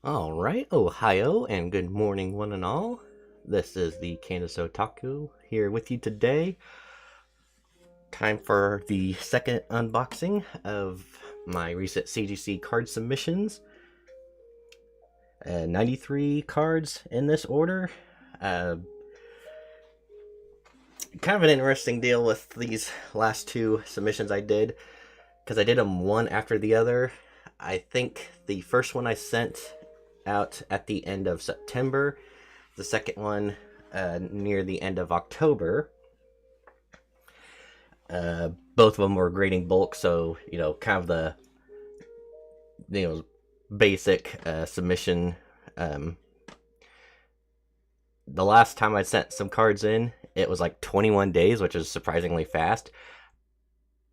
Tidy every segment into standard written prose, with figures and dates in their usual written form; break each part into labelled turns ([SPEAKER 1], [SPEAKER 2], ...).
[SPEAKER 1] Alright, Ohio, and good morning, one and all. This is the Candace Otaku here with you today. Time for the second unboxing of my recent CGC card submissions. 93 cards in this order. Kind of an interesting deal with these last two submissions I did, because I did them one after the other. I think the first one I sent out at the end of September, the second one near the end of October. Both of them were grading bulk, so kind of the basic submission. The last time I sent some cards in, it was like 21 days, which is surprisingly fast.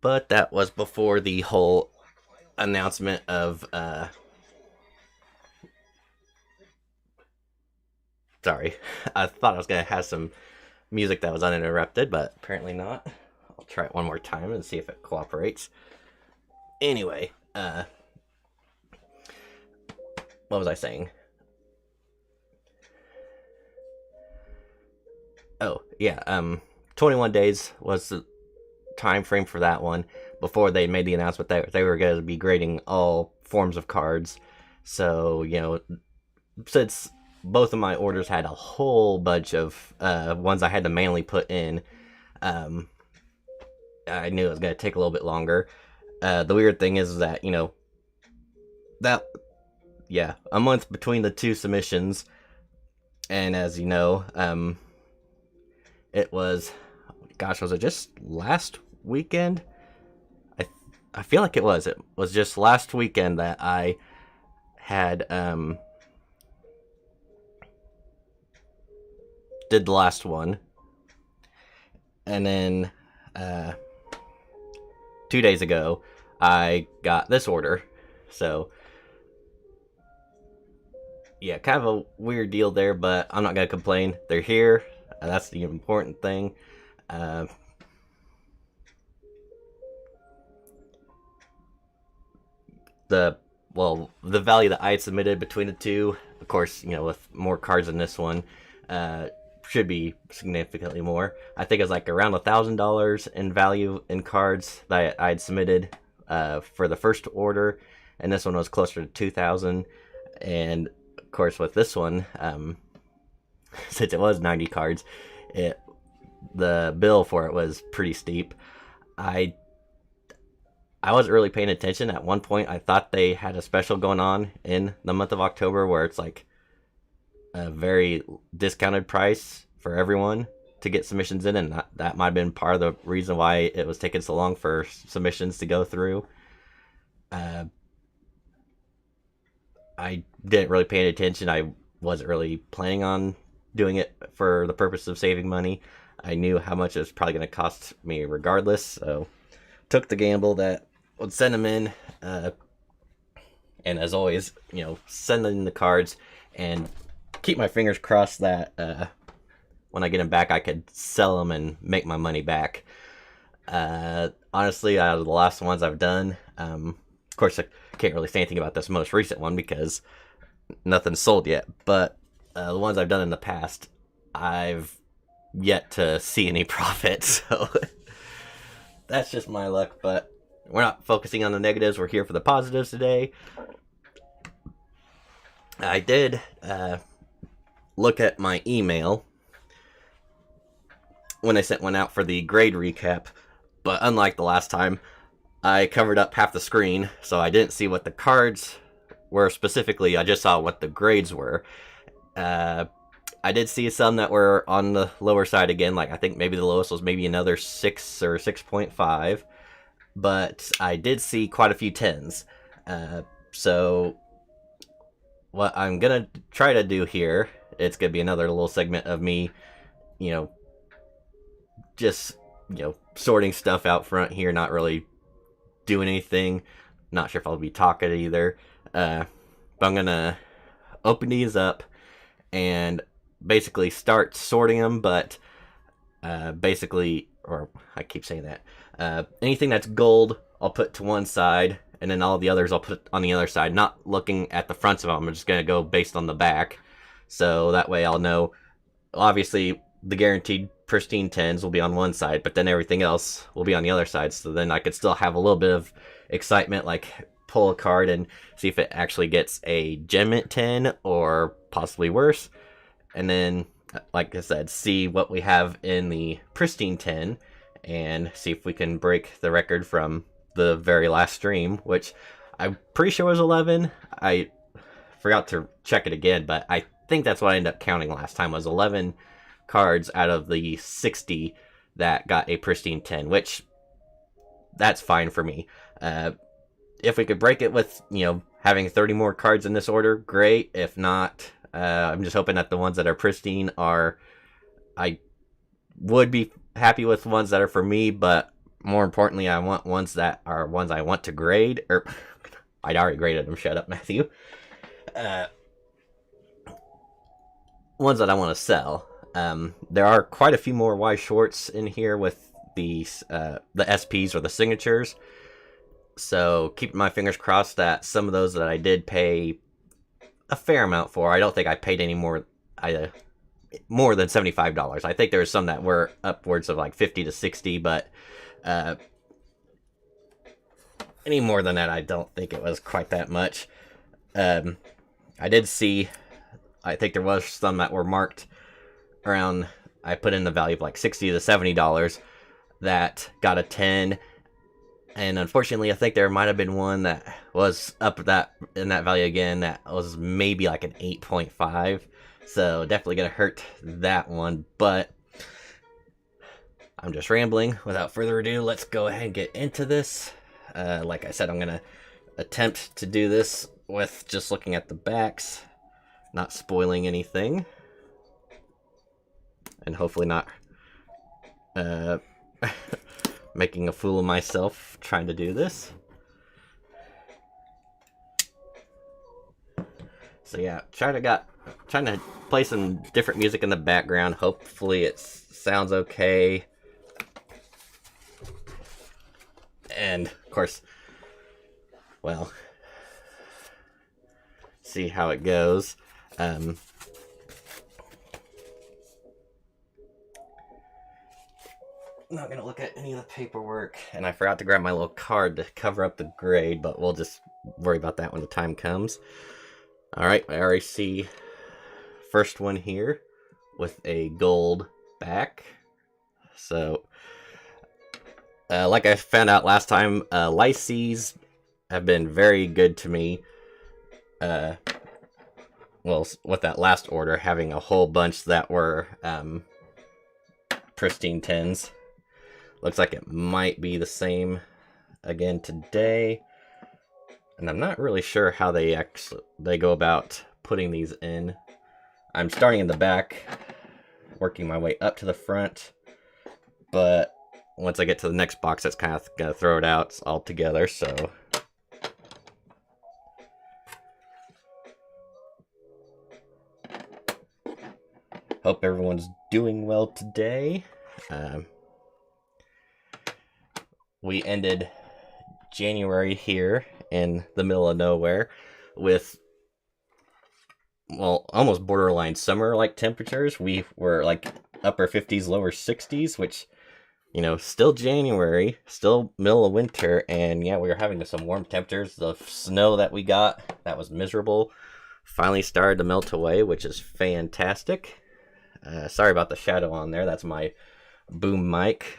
[SPEAKER 1] But that was before the whole announcement of sorry, I thought I was gonna have some music that was uninterrupted, but apparently not. I'll try it one more time and see if it cooperates. Anyway, what was I saying? Oh, yeah, 21 days was the time frame for that one before they made the announcement that they were going to be grading all forms of cards. So, since both of my orders had a whole bunch of ones I had to manually put in, I knew it was going to take a little bit longer. The weird thing is that, a month between the two submissions, and as you know, it was, gosh, was it just last weekend? I feel like it was. It was just last weekend that I had did the last one, and then 2 days ago I got this order. So yeah, kind of a weird deal there, but I'm not gonna complain. They're here. That's the important thing. The value that I had submitted between the two, of course, with more cards than this one, should be significantly more. I think it was like around $1,000 in value in cards that I had submitted for the first order, and this one was closer to 2,000. And of course, with this one, since it was 90 cards, the bill for it was pretty steep. I wasn't really paying attention. At one point, I thought they had a special going on in the month of October where it's like a very discounted price for everyone to get submissions in, and that might have been part of the reason why it was taking so long for submissions to go through. I didn't really pay any attention. I wasn't really planning on doing it for the purpose of saving money. I knew how much it was probably going to cost me regardless, so took the gamble that would send them in, and as always, send in the cards and keep my fingers crossed that when I get them back, I could sell them and make my money back. Honestly, out of the last ones I've done, of course, I can't really say anything about this most recent one because nothing's sold yet, but the ones I've done in the past, I've yet to see any profit, so that's just my luck. But we're not focusing on the negatives. We're here for the positives today. I did look at my email when I sent one out for the grade recap, but unlike the last time, I covered up half the screen, so I didn't see what the cards were specifically. I just saw what the grades were. I did see some that were on the lower side again, like I think maybe the lowest was maybe another 6 or 6.5, but I did see quite a few 10s. So what I'm gonna try to do here, it's gonna be another little segment of me, just sorting stuff out front here, not really doing anything. Not sure if I'll be talking either, but I'm gonna open these up and basically start sorting them. But basically, or I keep saying that, anything that's gold I'll put to one side, and then all the others I'll put on the other side, not looking at the fronts of them. I'm just going to go based on the back, so that way I'll know, obviously, the guaranteed Pristine 10s will be on one side, but then everything else will be on the other side, so then I could still have a little bit of excitement, like pull a card and see if it actually gets a Gem Mint 10 or possibly worse, and then, like I said, see what we have in the Pristine 10 and see if we can break the record from the very last stream, which I'm pretty sure was 11. I forgot to check it again, but I think that's what I ended up counting last time, was 11 cards out of the 60 that got a Pristine 10, which that's fine for me. If we could break it with, having 30 more cards in this order, great. If not, I'm just hoping that the ones that are pristine I would be happy with ones that are for me, but more importantly, I want ones that are ones I want to grade, or I'd already graded them, shut up, Matthew. Ones that I want to sell. There are quite a few more Y shorts in here with the SPs or the signatures, so keep my fingers crossed that some of those that I did pay a fair amount for, I don't think I paid any more than $75. I think there's some that were upwards of like 50 to 60, but any more than that, I don't think it was quite that much. I did see, I think there was some that were marked around, I put in the value of like $60 to $70 that got a 10, and unfortunately I think there might have been one that was up in that value again that was maybe like an 8.5, so definitely gonna hurt that one. But I'm just rambling. Without further ado, let's go ahead and get into this. Like I said, I'm gonna attempt to do this with just looking at the backs, not spoiling anything, and hopefully not making a fool of myself trying to do this. So yeah, trying to play some different music in the background. Hopefully it sounds okay. And of course, well, see how it goes. I'm not going to look at any of the paperwork, and I forgot to grab my little card to cover up the grade, but we'll just worry about that when the time comes. Alright, I already see first one here with a gold back. So, like I found out last time, Lyces have been very good to me. Well, with that last order, having a whole bunch that were Pristine 10s. Looks like it might be the same again today, and I'm not really sure how they go about putting these in. I'm starting in the back, working my way up to the front, but once I get to the next box, that's kind of gonna throw it out all together. So hope everyone's doing well today. We ended January here in the middle of nowhere with, well, almost borderline summer-like temperatures. We were like upper 50s, lower 60s, which, still January, still middle of winter, and yeah, we were having some warm temperatures. The snow that we got, that was miserable, finally started to melt away, which is fantastic. Sorry about the shadow on there, that's my boom mic.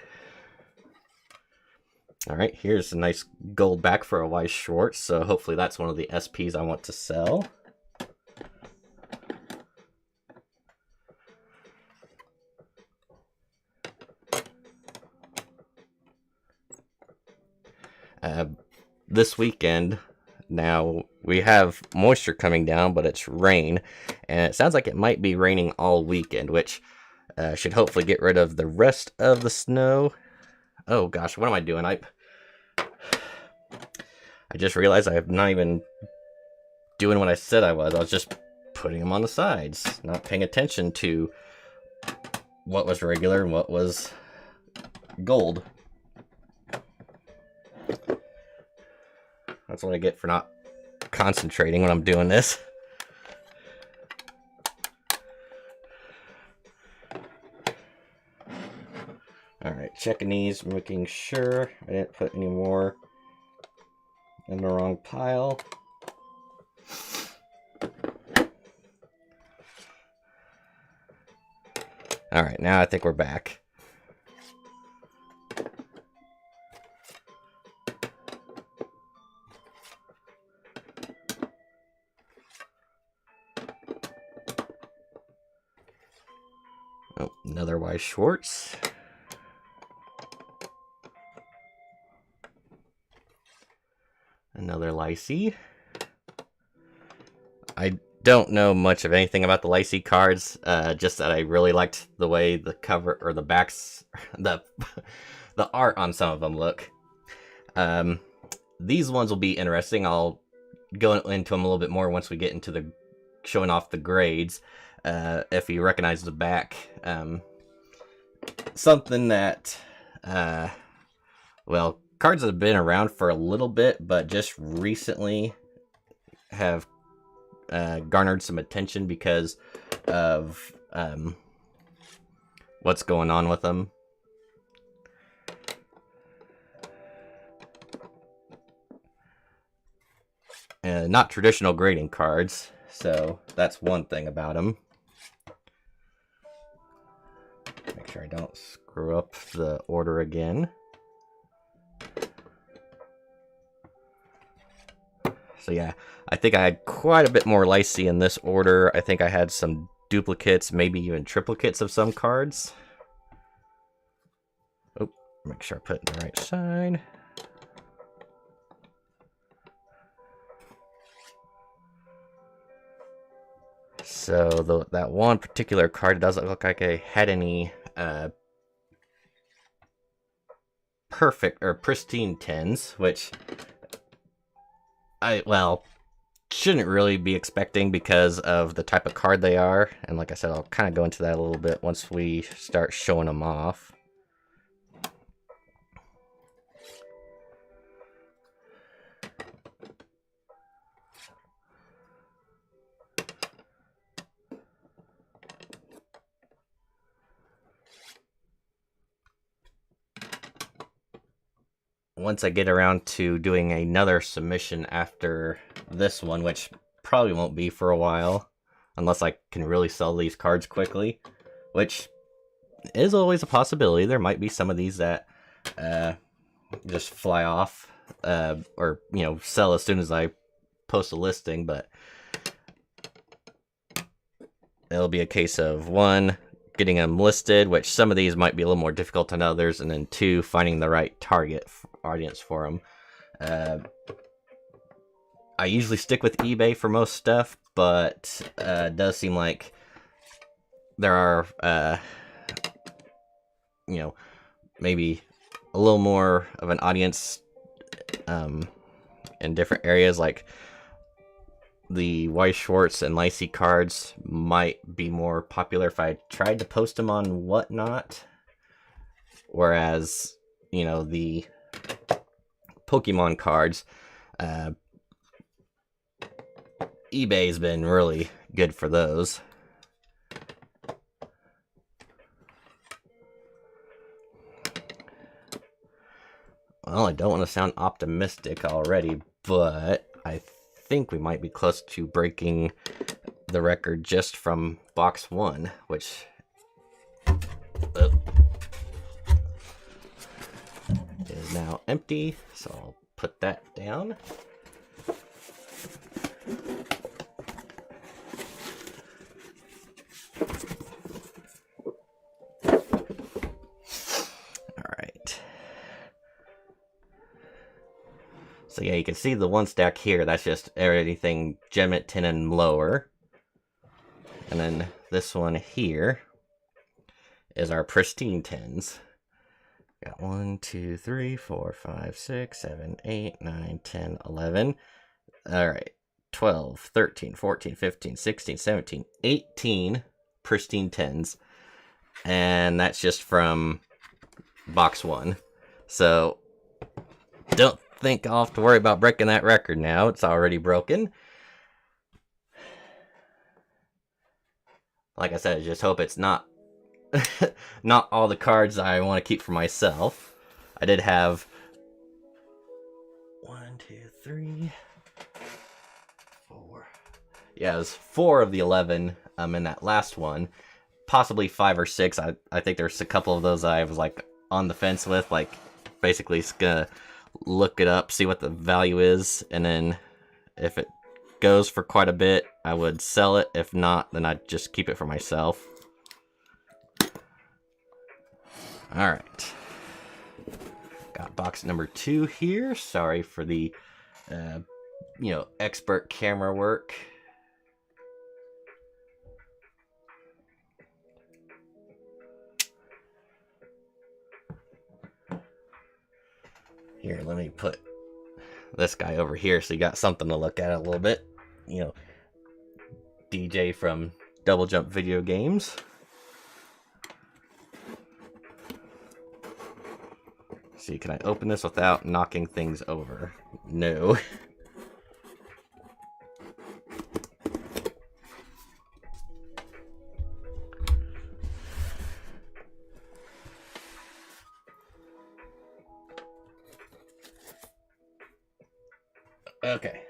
[SPEAKER 1] Alright, here's a nice gold back for a Y short, so hopefully that's one of the SPs I want to sell. This weekend, now, we have moisture coming down, but it's rain, and it sounds like it might be raining all weekend, which should hopefully get rid of the rest of the snow. Oh gosh, what am I doing? I just realized I'm not even doing what I said I was. I was just putting them on the sides, not paying attention to what was regular and what was gold. That's what I get for not concentrating when I'm doing this. Alright, checking these, making sure I didn't put any more in the wrong pile. Alright, now I think we're back. Oh, another Weiss Schwarz. Another Lycee. I don't know much of anything about the Lycee cards, just that I really liked the way the cover, or the backs, the art on some of them look. These ones will be interesting. I'll go into them a little bit more once we get into the showing off the grades. If you recognize the back, something that, well, cards that have been around for a little bit, but just recently have garnered some attention because of what's going on with them. And not traditional grading cards, so that's one thing about them. Make sure I don't screw up the order again. So yeah, I think I had quite a bit more Lycee in this order. I think I had some duplicates, maybe even triplicates of some cards. Oh, make sure I put it in the right side. So that one particular card doesn't look like I had any perfect or pristine 10s, which well, shouldn't really be expecting because of the type of card they are. And like I said, I'll kind of go into that a little bit once we start showing them off. Once I get around to doing another submission after this one, which probably won't be for a while, unless I can really sell these cards quickly, which is always a possibility. There might be some of these that just fly off, or, you know, sell as soon as I post a listing, but it'll be a case of, one, getting them listed, which some of these might be a little more difficult than others, and then two, finding the right target audience for them. I usually stick with eBay for most stuff, but it does seem like there are, you know, maybe a little more of an audience in different areas. Like the Weiss Schwarz and Lycee cards might be more popular if I tried to post them on Whatnot, whereas, you know, the Pokemon cards, eBay's been really good for those. Well, I don't want to sound optimistic already, but I think we might be close to breaking the record just from box one, which is now empty, so I'll put that down. Alright. So yeah, you can see the one stack here, that's just everything Gem at 10 and lower. And then this one here is our pristine 10s. Got 1, 2, 3, 4, 5, 6, 7, 8, 9, 10, 11. Alright, 12, 13, 14, 15, 16, 17, 18 pristine 10s. And that's just from box one. So don't think I'll have to worry about breaking that record now. It's already broken. Like I said, I just hope it's not not all the cards I want to keep for myself. I did have 1, 2, 3, 4. Yeah, it was 4 of the 11 in that last one. Possibly 5 or 6. I think there's a couple of those I was like on the fence with, like basically just gonna look it up, see what the value is, and then if it goes for quite a bit, I would sell it. If not, then I'd just keep it for myself. Alright. Got box number 2 here. Sorry for the, expert camera work. Here, let me put this guy over here so you got something to look at a little bit. DJ from Double Jump Video Games. See, can I open this without knocking things over? No. Okay.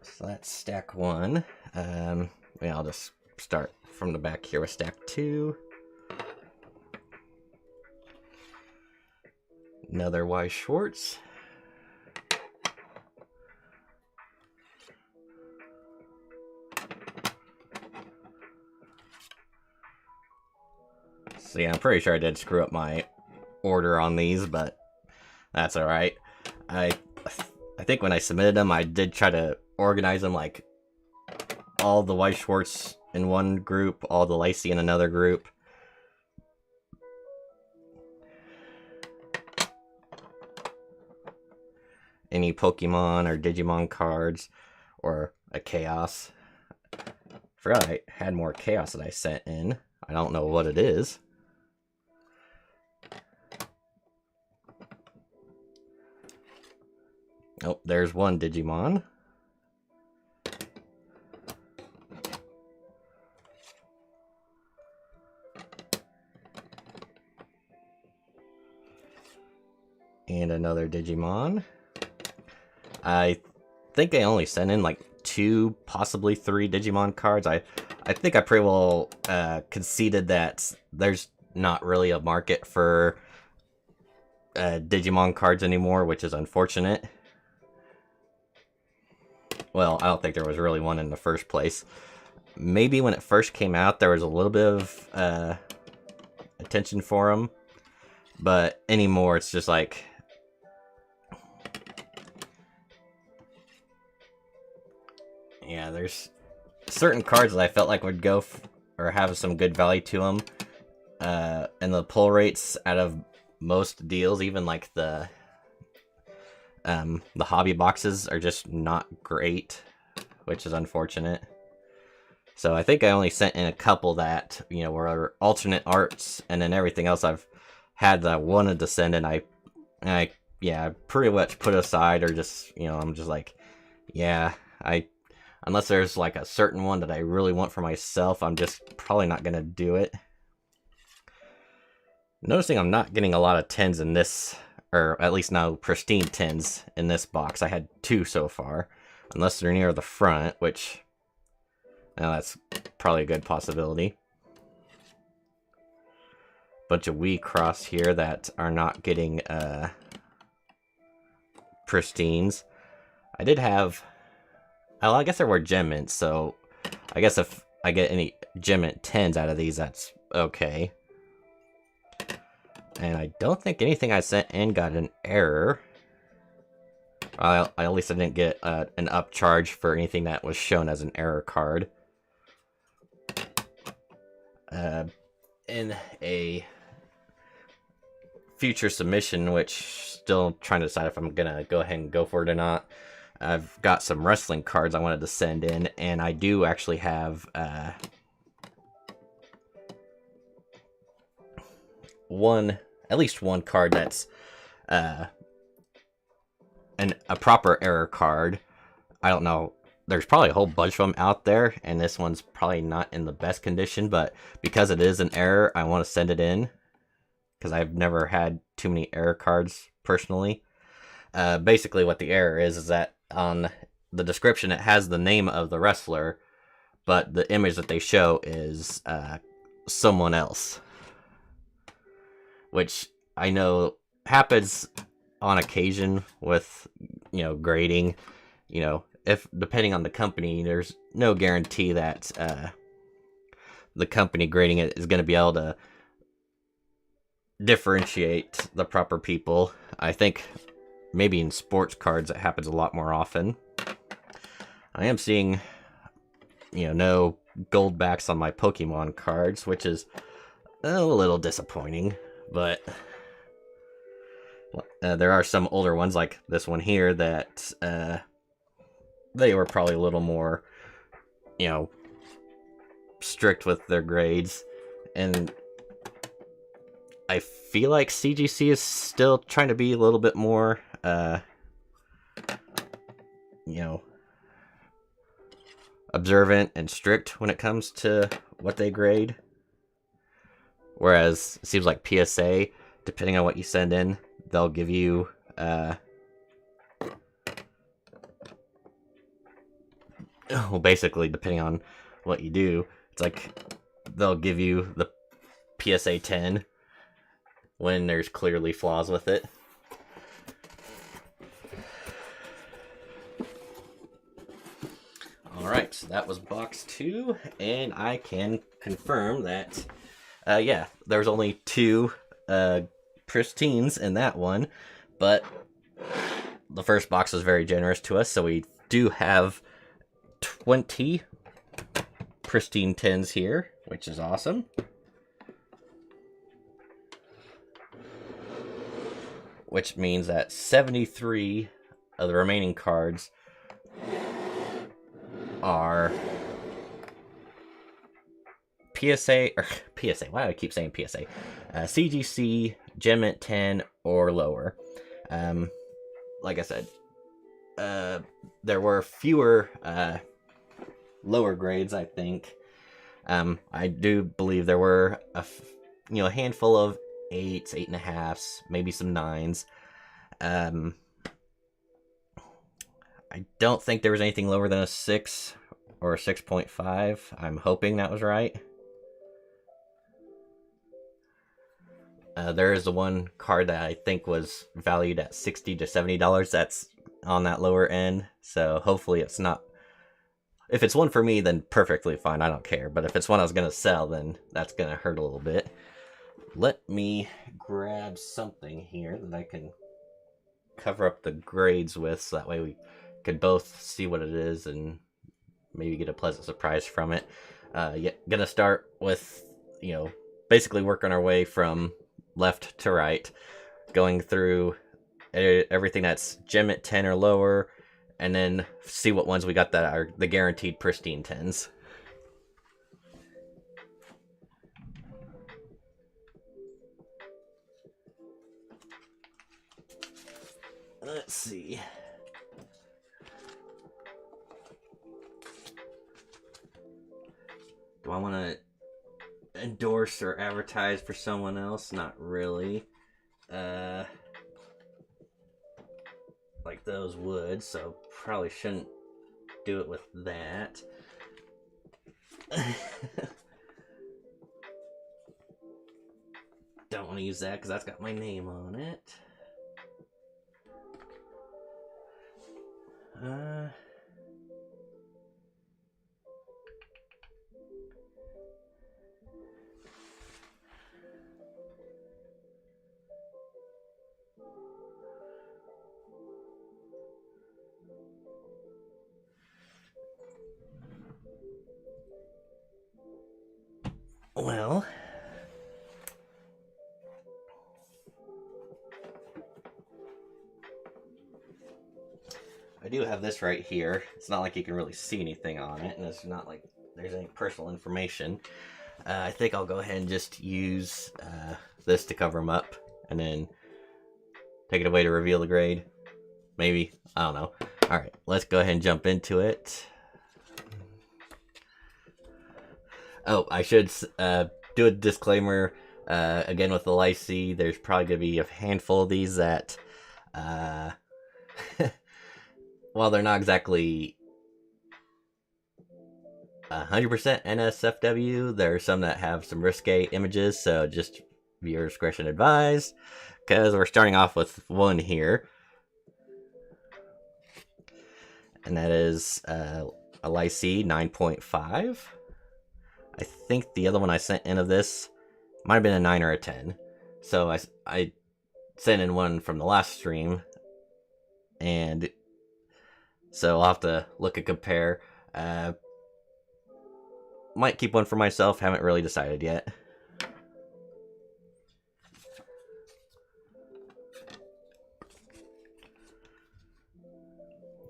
[SPEAKER 1] So that's stack 1. I'll just start from the back here with stack 2. Another Y Schwartz. So yeah, I'm pretty sure I did screw up my order on these, but that's alright. I think when I submitted them, I did try to organize them like all the White Schwartz in one group, all the Lacey in another group. Any Pokemon or Digimon cards, or a Chaos. I forgot I had more Chaos that I sent in. I don't know what it is. Oh, there's one Digimon. And another Digimon. I think I only sent in like 2, possibly 3 Digimon cards. I think I pretty well conceded that there's not really a market for Digimon cards anymore, which is unfortunate. Well, I don't think there was really one in the first place. Maybe when it first came out, there was a little bit of attention for them. But anymore, it's just like... yeah, there's certain cards that I felt like would go or have some good value to them. And the pull rates out of most deals, even like the hobby boxes, are just not great, which is unfortunate. So I think I only sent in a couple that, were alternate arts, and then everything else I've had that I wanted to send in, I pretty much put aside, or just, I'm just like, yeah, unless there's like a certain one that I really want for myself, I'm just probably not gonna do it. Noticing I'm not getting a lot of 10s in this, or at least no pristine 10s in this box. I had 2 so far, unless they're near the front, which, now that's probably a good possibility. Bunch of Wii Cross here that are not getting pristines. I did have, well, I guess there were gem mints, so I guess if I get any gem mint 10s out of these, that's okay. And I don't think anything I sent in got an error. At least I didn't get an upcharge for anything that was shown as an error card. In a future submission, which still trying to decide if I'm gonna go ahead and go for it or not, I've got some wrestling cards I wanted to send in, and I do actually have at least one card that's a proper error card. I don't know. There's probably a whole bunch of them out there, and this one's probably not in the best condition, but because it is an error, I want to send it in, because I've never had too many error cards, personally. Basically, what the error is that on the description, it has the name of the wrestler, but the image that they show is someone else. Which I know happens on occasion with, grading. If depending on the company, there's no guarantee that the company grading it is going to be able to differentiate the proper people. I think maybe in sports cards it happens a lot more often. I am seeing, no gold backs on my Pokemon cards, which is a little disappointing, but there are some older ones like this one here that they were probably a little more, strict with their grades. And I feel like CGC is still trying to be a little bit more, observant and strict when it comes to what they grade. Whereas it seems like PSA, depending on what you send in, they'll give you basically, depending on what you do, it's like they'll give you the PSA 10 when there's clearly flaws with it. Alright, so that was box 2, and I can confirm that, yeah, there's only 2 Pristines in that one, but the first box was very generous to us, so we do have 20 Pristine 10s here, which is awesome. Which means that 73 of the remaining cards are PSA, or PSA, why do I keep saying PSA? CGC, Gem at 10, or lower. Like I said, there were fewer lower grades, I think. I do believe there were a handful of 8s, 8.5s, maybe some 9s. I don't think there was anything lower than a 6 or a 6.5. I'm hoping that was right. There is the one card that I think was valued at $60 to $70 that's on that lower end, so hopefully it's not. If it's one for me, then perfectly fine, I don't care. But if it's one I was going to sell, then that's going to hurt a little bit. Let me grab something here that I can cover up the grades with, so that way we could both see what it is and maybe get a pleasant surprise from it. Yeah, gonna start with, basically working our way from left to right, going through everything that's Gem at 10 or lower, and then see what ones we got that are the guaranteed Pristine 10s. Let's see. Do I want to endorse or advertise for someone else? Not really. Like those would, so probably shouldn't do it with that. Don't want to use that because that's got my name on it. Well, I do have this right here. It's not like you can really see anything on it, and it's not like there's any personal information. I think I'll go ahead and just use this to cover them up, and then take it away to reveal the grade. Maybe. I don't know. Alright, let's go ahead and jump into it. Oh, I should do a disclaimer. Again, with the Lycee, there's probably going to be a handful of these that, while they're not exactly 100% NSFW, there are some that have some risque images, so just viewer discretion advised, because we're starting off with one here. And that is a Lycee 9.5. I think the other one I sent in of this might have been a 9 or a 10. So I sent in one from the last stream. And so I'll have to look and compare. Might keep one for myself. Haven't really decided yet.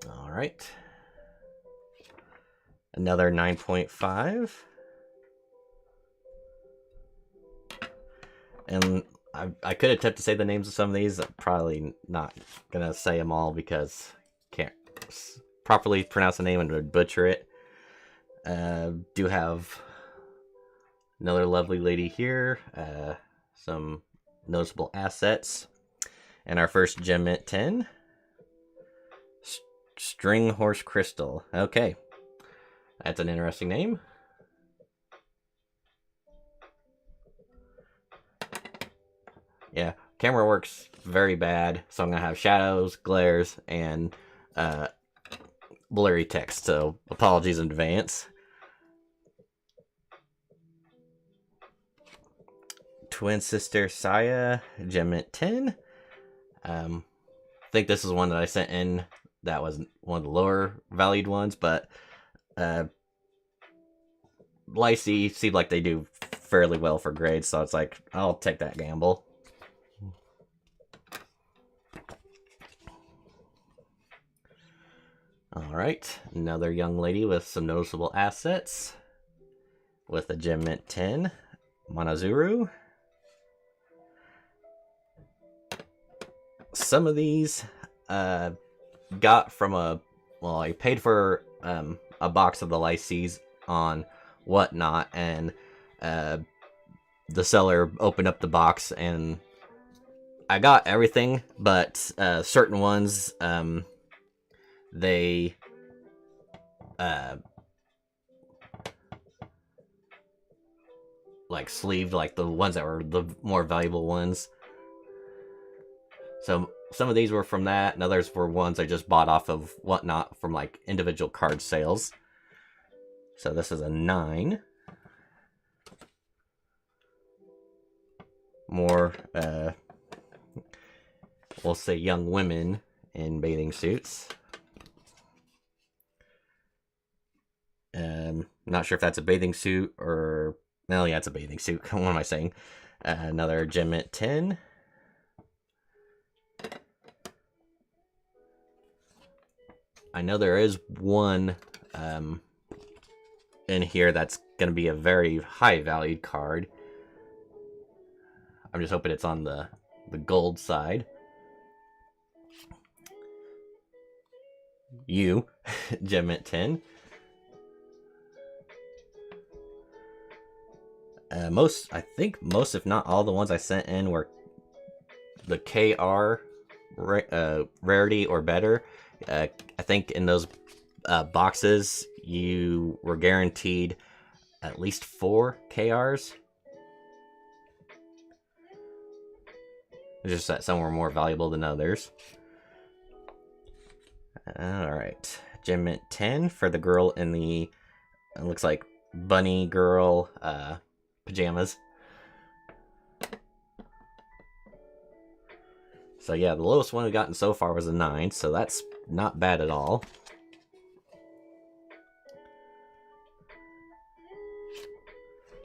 [SPEAKER 1] Alright. Another 9.5. And I could attempt to say the names of some of these. I'm probably not gonna say them all because I can't properly pronounce the name and would butcher it. Do have another lovely lady here. Some noticeable assets. And our first gem mint 10. String Horse Crystal. Okay. That's an interesting name. Yeah, camera works very bad, so I'm going to have shadows, glares, and blurry text, so apologies in advance. Twin Sister Saya, Gem Mint 10. I think this is one that I sent in that was one of the lower valued ones, but Lycee seemed like they do fairly well for grades, so it's like, I'll take that gamble. Alright, another young lady with some noticeable assets. With a Gem Mint 10, Monozuru. Some of these got from I paid for a box of the Lycees on Whatnot, and the seller opened up the box and I got everything, but certain ones they like sleeved, like the ones that were the more valuable ones. So some of these were from that, and others were ones I just bought off of Whatnot from like individual card sales. So this is a 9. More we'll say young women in bathing suits. Not sure if that's a bathing suit or... No, yeah, it's a bathing suit. What am I saying? Another Gem Mint 10. I know there is one in here that's going to be a very high valued card. I'm just hoping it's on the gold side. Gem Mint 10. I think most, if not all, the ones I sent in were the KR rarity or better. I think in those boxes you were guaranteed at least 4 KRs. It's just that some were more valuable than others. Alright, Gem Mint 10 for the girl in the, it looks like bunny girl pajamas. So yeah, the lowest one we've gotten so far was a 9, so that's not bad at all.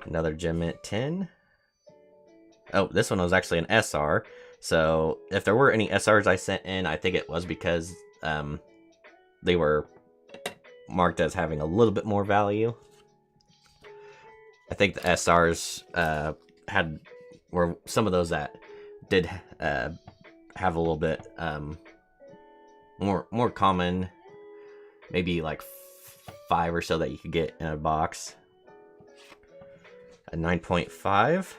[SPEAKER 1] Another Gem Mint 10. Oh, this one was actually an SR. So if there were any SRs I sent in, I think it was because they were marked as having a little bit more value. I think the SRs had were some of those that did have a little bit more common, maybe like 5 or so that you could get in a box. A 9.5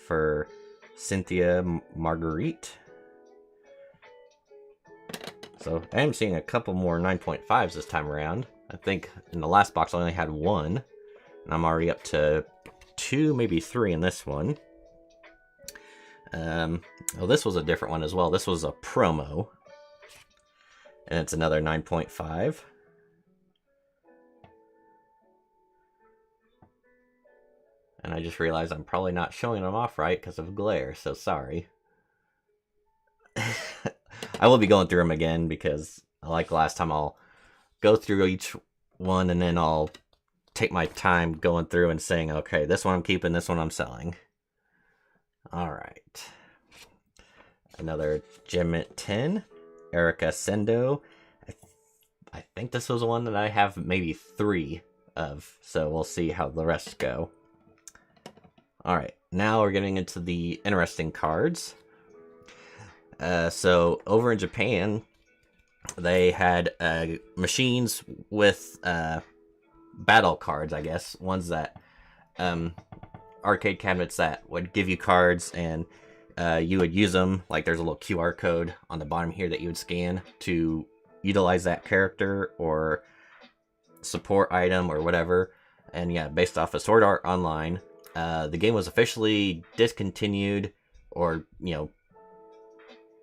[SPEAKER 1] for Cynthia Marguerite. So I am seeing a couple more 9.5s this time around. I think in the last box I only had 1, and I'm already up to 2, maybe 3 in this one. Oh, this was a different one as well. This was a promo, and it's another 9.5. And I just realized I'm probably not showing them off right because of glare, so sorry. I will be going through them again because, like last time, I'll go through each one and then I'll take my time going through and saying, okay, this one I'm keeping, this one I'm selling. Alright. Another Gem Mint 10, Erica Sendo. I think this was one that I have maybe 3 of, so we'll see how the rest go. Alright, now we're getting into the interesting cards. So, over in Japan, they had machines with battle cards, I guess. Ones that, arcade cabinets that would give you cards, and you would use them. Like, there's a little QR code on the bottom here that you would scan to utilize that character or support item or whatever. And yeah, based off of Sword Art Online, the game was officially discontinued, or, you know,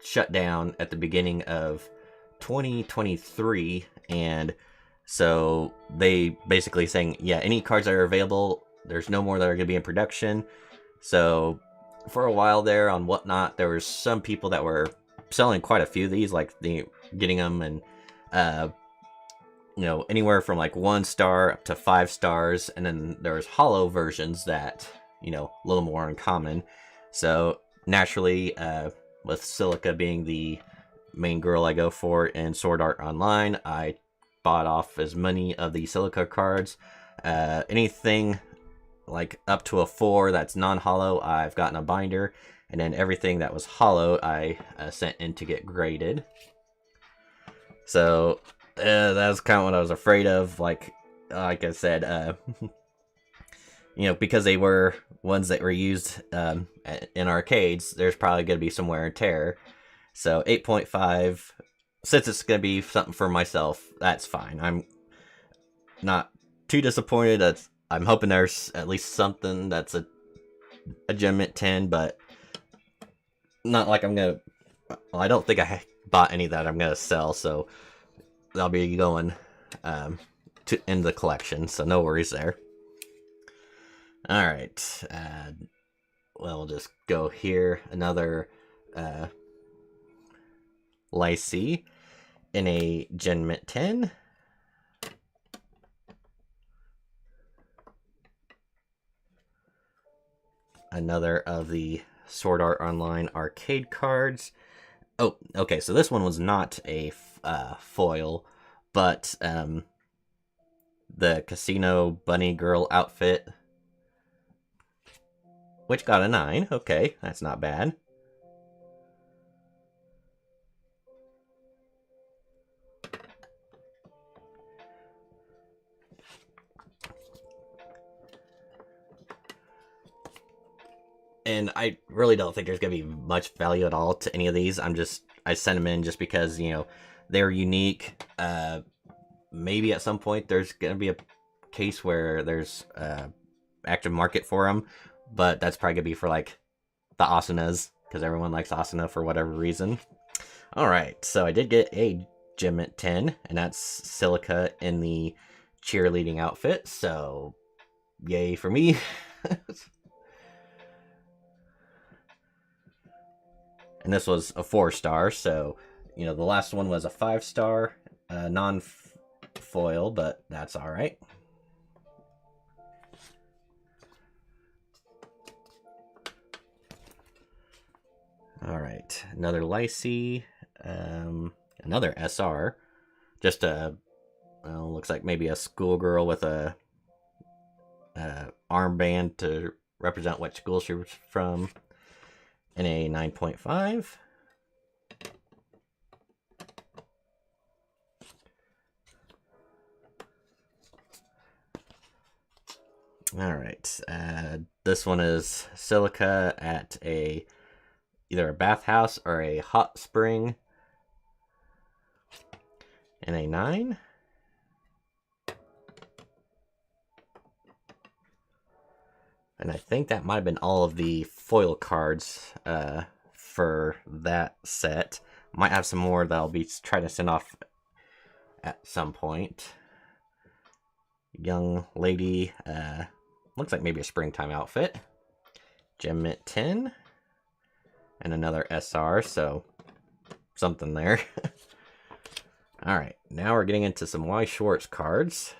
[SPEAKER 1] shut down at the beginning of 2023, and so they basically saying, yeah, any cards that are available, there's no more that are going to be in production. So for a while there on Whatnot, there were some people that were selling quite a few of these, like getting them, and you know, anywhere from like 1 star up to 5 stars, and then there was hollow versions that, you know, a little more uncommon. So naturally, with Silica being the main girl I go for in Sword Art Online, I bought off as many of the Silica cards. Anything like up to a 4 that's non-hollow, I've gotten a binder, and then everything that was hollow, I sent in to get graded. So that was kind of what I was afraid of. Like I said, you know, because they were ones that were used in arcades, there's probably going to be some wear and tear. So 8.5, since it's going to be something for myself, that's fine. I'm not too disappointed. I'm hoping there's at least something that's a Gem Mint 10, but not like I'm going to... Well, I don't think I bought any that I'm going to sell, so they'll be going to end the collection, so no worries there. Alright, well, we'll just go here. Another Lycée in a Gem Mint 10. Another of the Sword Art Online arcade cards. Oh, okay, so this one was not a foil, but the Casino Bunny Girl outfit, which got a 9. Okay, that's not bad. And I really don't think there's going to be much value at all to any of these. I sent them in just because, you know, they're unique. Maybe at some point there's going to be a case where there's active market for them. But that's probably going to be for, like, the Asunas, because everyone likes Asuna for whatever reason. Alright, so I did get a Gem Mint 10, and that's Silica in the cheerleading outfit, so yay for me. And this was a 4-star, so, you know, the last one was a 5-star, non-foil, but that's alright. Alright, another Lycée, another SR, just a, well, looks like maybe a schoolgirl with a armband to represent what school she was from. and a 9.5. Alright, this one is silica at either a bathhouse or a hot spring, and a 9. And I think that might have been all of the foil cards for that set. Might have some more that I'll be trying to send off at some point. Young lady, looks like maybe a springtime outfit. Gem Mint 10. And another SR, so something there. Alright, now we're getting into some Y. Schwartz cards.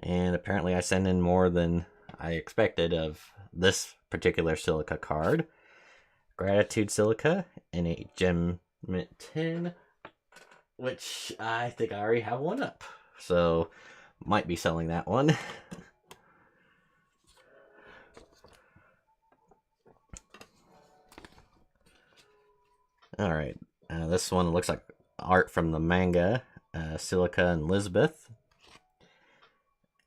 [SPEAKER 1] And apparently I sent in more than I expected of this particular silica card. Gratitude Silica and a Gem Mint 10, which I think I already have one up. So, might be selling that one. Alright, this one looks like art from the manga, Silica and Lisbeth.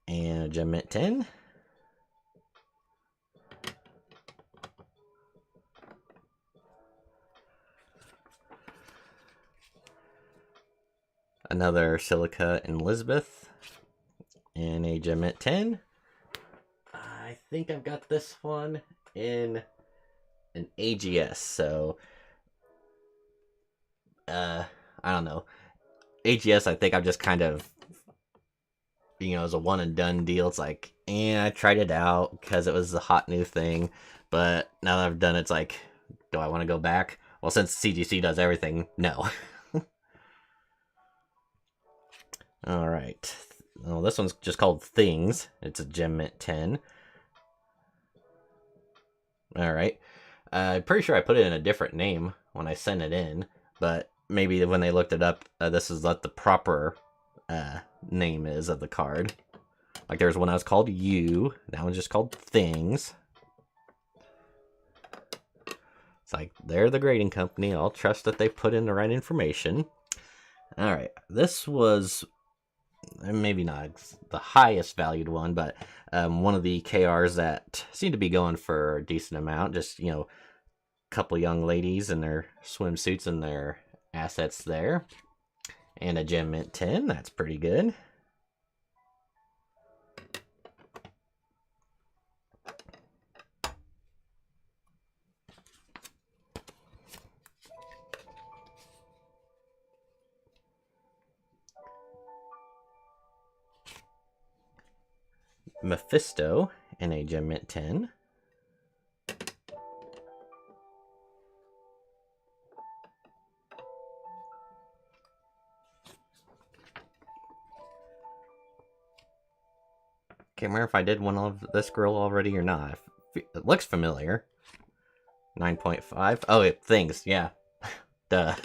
[SPEAKER 1] And a Gem Mint 10. Another Silica and Lisbeth. And a Gem Mint 10. I think I've got this one in an AGS, so I don't know. AGS, I think I'm just kind of, as a one and done deal. It's like, I tried it out because it was the hot new thing, but now that I've done it, it's like, do I want to go back? Well, since CGC does everything, no. Alright. Well, this one's just called Things. It's a Gem Mint 10. Alright. I'm pretty sure I put it in a different name when I sent it in, but maybe when they looked it up, this is what the proper name is of the card. Like there's one that was called You, that one's just called Things. It's like, they're the grading company, I'll trust that they put in the right information. Alright, this was maybe not the highest valued one, but one of the KRs that seemed to be going for a decent amount. Just, a couple young ladies in their swimsuits and their assets there. And a Gem Mint 10, that's pretty good. Mephisto and a Gem Mint 10. Can't remember if I did one of this girl already or not. It looks familiar. 9.5. Oh, Things, yeah. Duh.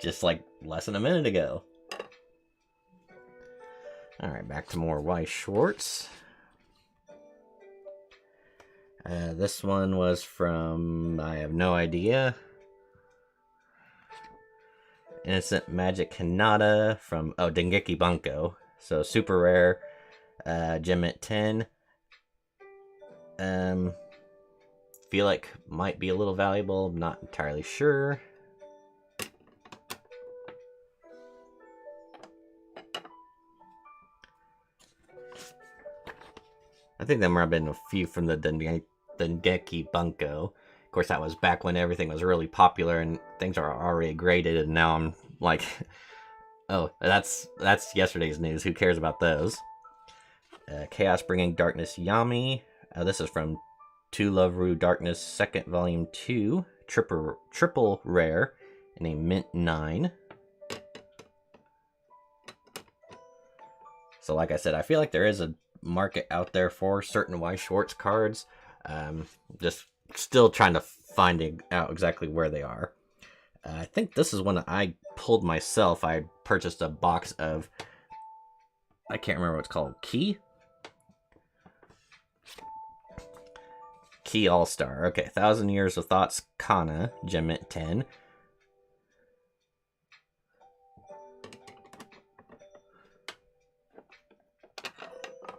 [SPEAKER 1] Just like less than a minute ago. Alright, back to more Y. Schwartz. This one was from, I have no idea. Innocent Magic Hinata from, Dengeki Bunko. So, super rare. Gem Mint 10. Feel like might be a little valuable. I'm not entirely sure. I think there might have been a few from the Dengeki Bunko. Of course, that was back when everything was really popular and things are already graded, and now I'm like, oh, that's yesterday's news. Who cares about those? Chaos Bringing Darkness Yami. This is from To Love Ru Darkness 2nd Volume 2. Triple rare and a Mint 9. So like I said, I feel like there is a market out there for certain Y. Schwartz cards. Just still trying to find out exactly where they are. I think this is one that I pulled myself. I purchased a box of, I can't remember what it's called, Key? Key All-Star. Okay, 1,000 Years of Thoughts, Kana, Gem Mint 10.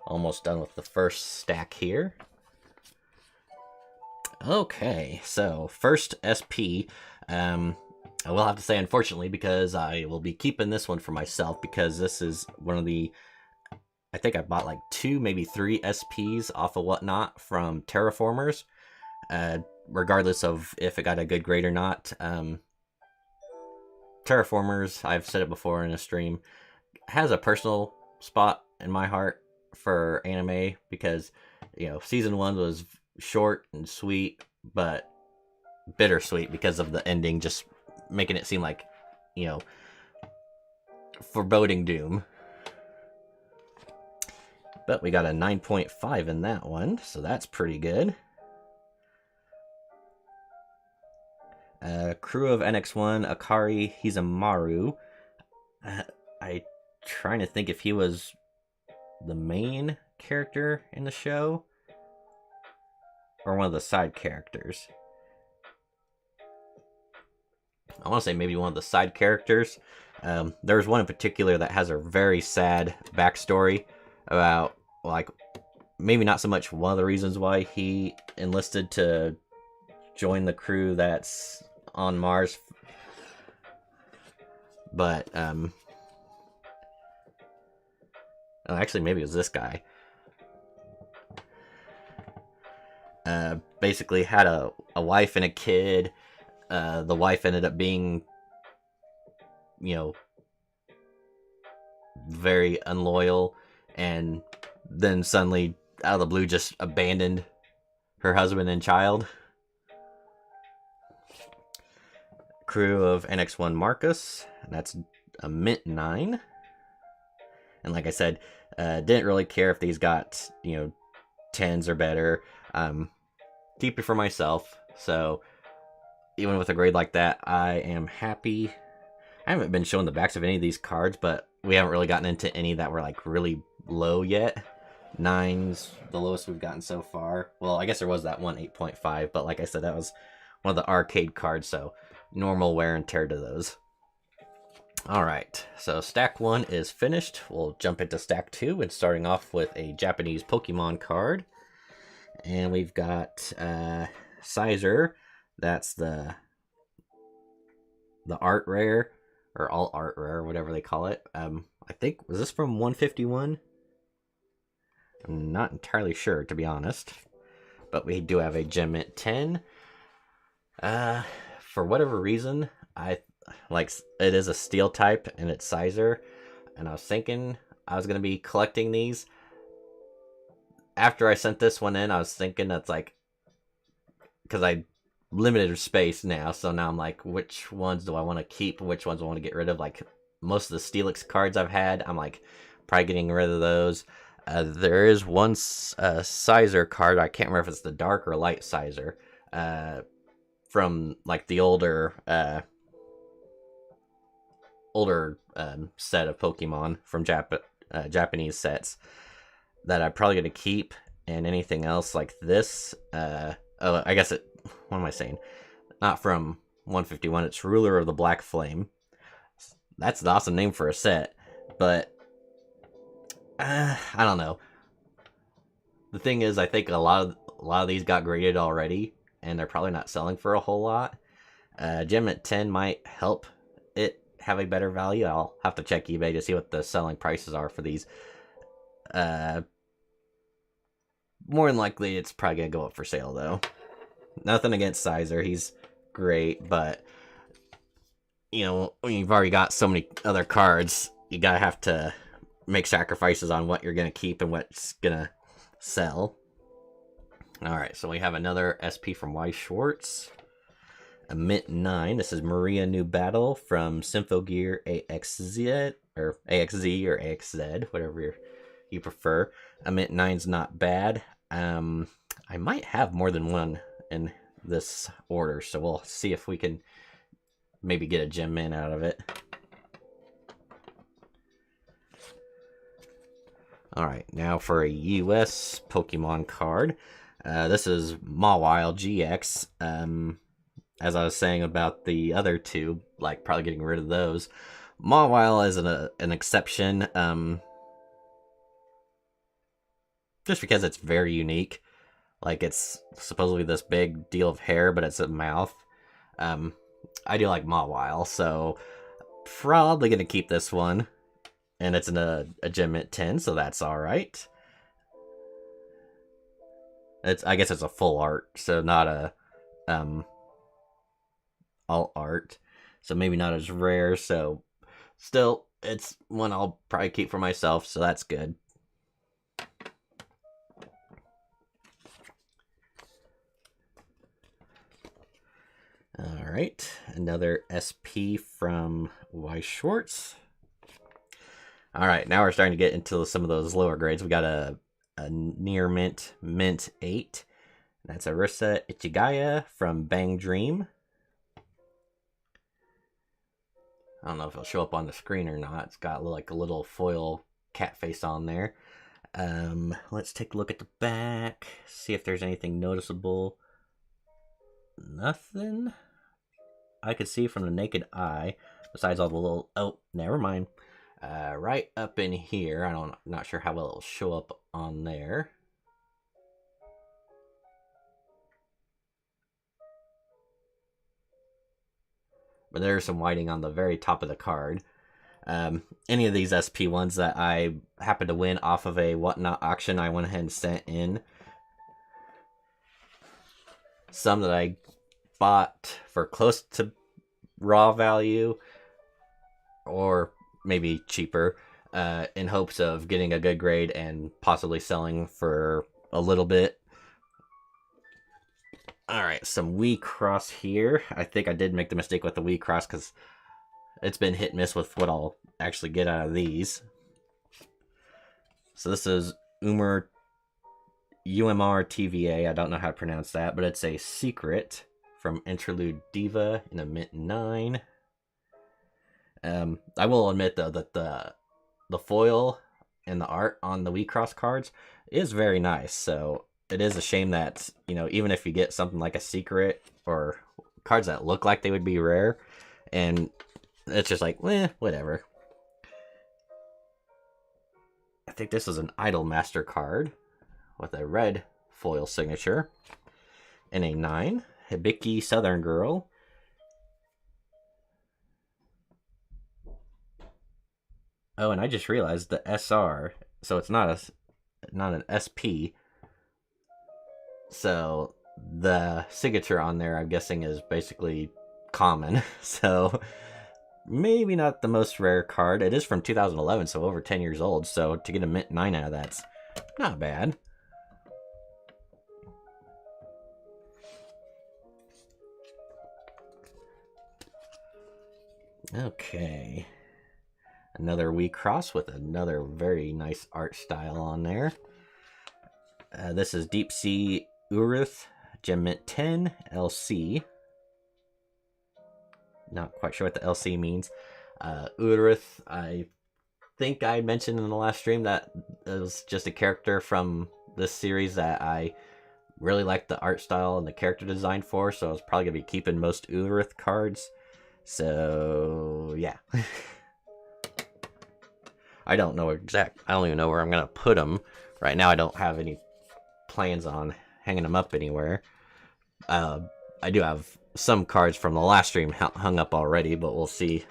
[SPEAKER 1] Almost done with the first stack here. Okay, so first SP. I will have to say, unfortunately, because I will be keeping this one for myself, because this is one of the... I think I bought like 2, maybe 3 SPs off of Whatnot from Terraformers, regardless of if it got a good grade or not. Terraformers, I've said it before in a stream, has a personal spot in my heart for anime, because, you know, season 1 was short and sweet, but bittersweet because of the ending just making it seem like, you know, foreboding doom. But we got a 9.5 in that one, so that's pretty good. Crew of NX1, Akari Hizamaru. I trying to think if he was the main character in the show or one of the side characters. I want to say maybe one of the side characters. There's one in particular that has a very sad backstory about, like, maybe not so much one of the reasons why he enlisted to join the crew that's on Mars, but actually maybe it was this guy. Basically had a wife and a kid. The wife ended up being, you know, very unloyal, and then suddenly, out of the blue, just abandoned her husband and child. Crew of NX1 Marcus, that's a mint 9. And like I said, didn't really care if these got, you know, 10s or better. Keep it for myself, so even with a grade like that, I am happy. I haven't been showing the backs of any of these cards, but we haven't really gotten into any that were like really low yet. 9s, the lowest we've gotten so far. Well, I guess there was that one 8.5, but like I said, that was one of the arcade cards, so normal wear and tear to those. Alright, so stack 1 is finished. We'll jump into stack 2, and starting off with a Japanese Pokemon card. And we've got Sizer. That's the art rare, or all art rare, whatever they call it. I think, was this from 151? I'm not entirely sure, to be honest. But we do have a Gem Mint 10. For whatever reason, it is a steel type and it's Sizer, and I was thinking I was gonna be collecting these. After I sent this one in, I was thinking that's like, because I limited space now, so now I'm like, which ones do I want to keep? Which ones do I want to get rid of? Like, most of the Steelix cards I've had, I'm like, probably getting rid of those. There is one Sizer card, I can't remember if it's the dark or light Sizer, from like the older set of Pokemon from Japanese sets, that I'm probably going to keep. And anything else like this, I guess what am I saying? Not from 151, it's Ruler of the Black Flame. That's an awesome name for a set, but I don't know. The thing is, I think a lot of these got graded already, and they're probably not selling for a whole lot. Gem at 10 might help it have a better value. I'll have to check eBay to see what the selling prices are for these. More than likely, it's probably going to go up for sale, though. Nothing against Sizer. He's great, but, you know, when you've already got so many other cards, you gotta have to make sacrifices on what you're going to keep and what's going to sell. Alright, so we have another SP from Y. Schwartz. A mint 9. This is Maria New Battle from Symphogear AXZ, or AXZ, whatever you prefer. A mint 9's not bad. I might have more than one in this order, so we'll see if we can maybe get a gem in out of it. Alright, now for a US Pokemon card. This is Mawile GX. As I was saying about the other two, like probably getting rid of those. Mawile is an exception, just because it's very unique. Like, it's supposedly this big deal of hair, but it's a mouth. I do like Mawile, so probably gonna keep this one. And it's in a Gem Mint 10, so that's alright. I guess it's a full art, so not a alt art. So maybe not as rare, so still, it's one I'll probably keep for myself, so that's good. Alright, another SP from Y Schwartz. Alright, now we're starting to get into some of those lower grades. We got a near mint, mint 8. That's Arisa Ichigaya from Bang Dream. I don't know if it'll show up on the screen or not. It's got like a little foil cat face on there. Let's take a look at the back, see if there's anything noticeable. Nothing I could see from the naked eye, besides all the little... Oh, never mind. Right up in here, I'm not sure how well it'll show up on there. But there's some whiting on the very top of the card. Any of these SP ones that I happened to win off of a Whatnot auction, I went ahead and sent in. Some that I bought for close to raw value, or maybe cheaper, in hopes of getting a good grade and possibly selling for a little bit. Alright, some Wii Cross here. I think I did make the mistake with the Wii Cross because it's been hit and miss with what I'll actually get out of these. So this is UMR TVA. I don't know how to pronounce that, but it's a secret from Interlude Diva in a mint 9. I will admit though that the foil and the art on the Wii Cross cards is very nice. So it is a shame that, you know, even if you get something like a secret or cards that look like they would be rare, and it's just like, whatever. I think this is an Idol Master card with a red foil signature and a 9. Hibiki Southern Girl. Oh, and I just realized the SR, so it's not an SP. So the signature on there, I'm guessing, is basically common. So maybe not the most rare card. It is from 2011, so over 10 years old. So to get a mint 9 out of that's not bad. Okay. Another Wii Cross with another very nice art style on there. This is Deep Sea Uruth, Gem Mint 10, LC. Not quite sure what the LC means. Uruth, I think I mentioned in the last stream that it was just a character from this series that I really liked the art style and the character design for, so I was probably going to be keeping most Uruth cards. So, yeah. I don't even know where I'm going to put them. Right now I don't have any plans on hanging them up anywhere. I do have some cards from the last stream hung up already, but we'll see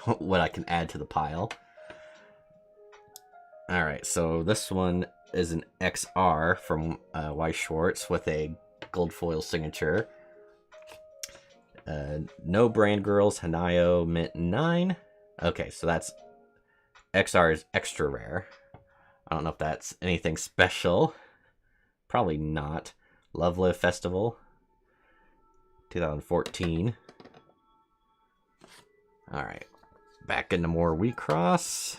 [SPEAKER 1] what I can add to the pile. Alright, so this one is an XR from Y Schwartz with a gold foil signature. No Brand Girls, Hanayo, mint 9. Okay, so that's... XR is extra rare. I don't know if that's anything special. Probably not. Love Live Festival, 2014. Alright, back into more Wii Cross.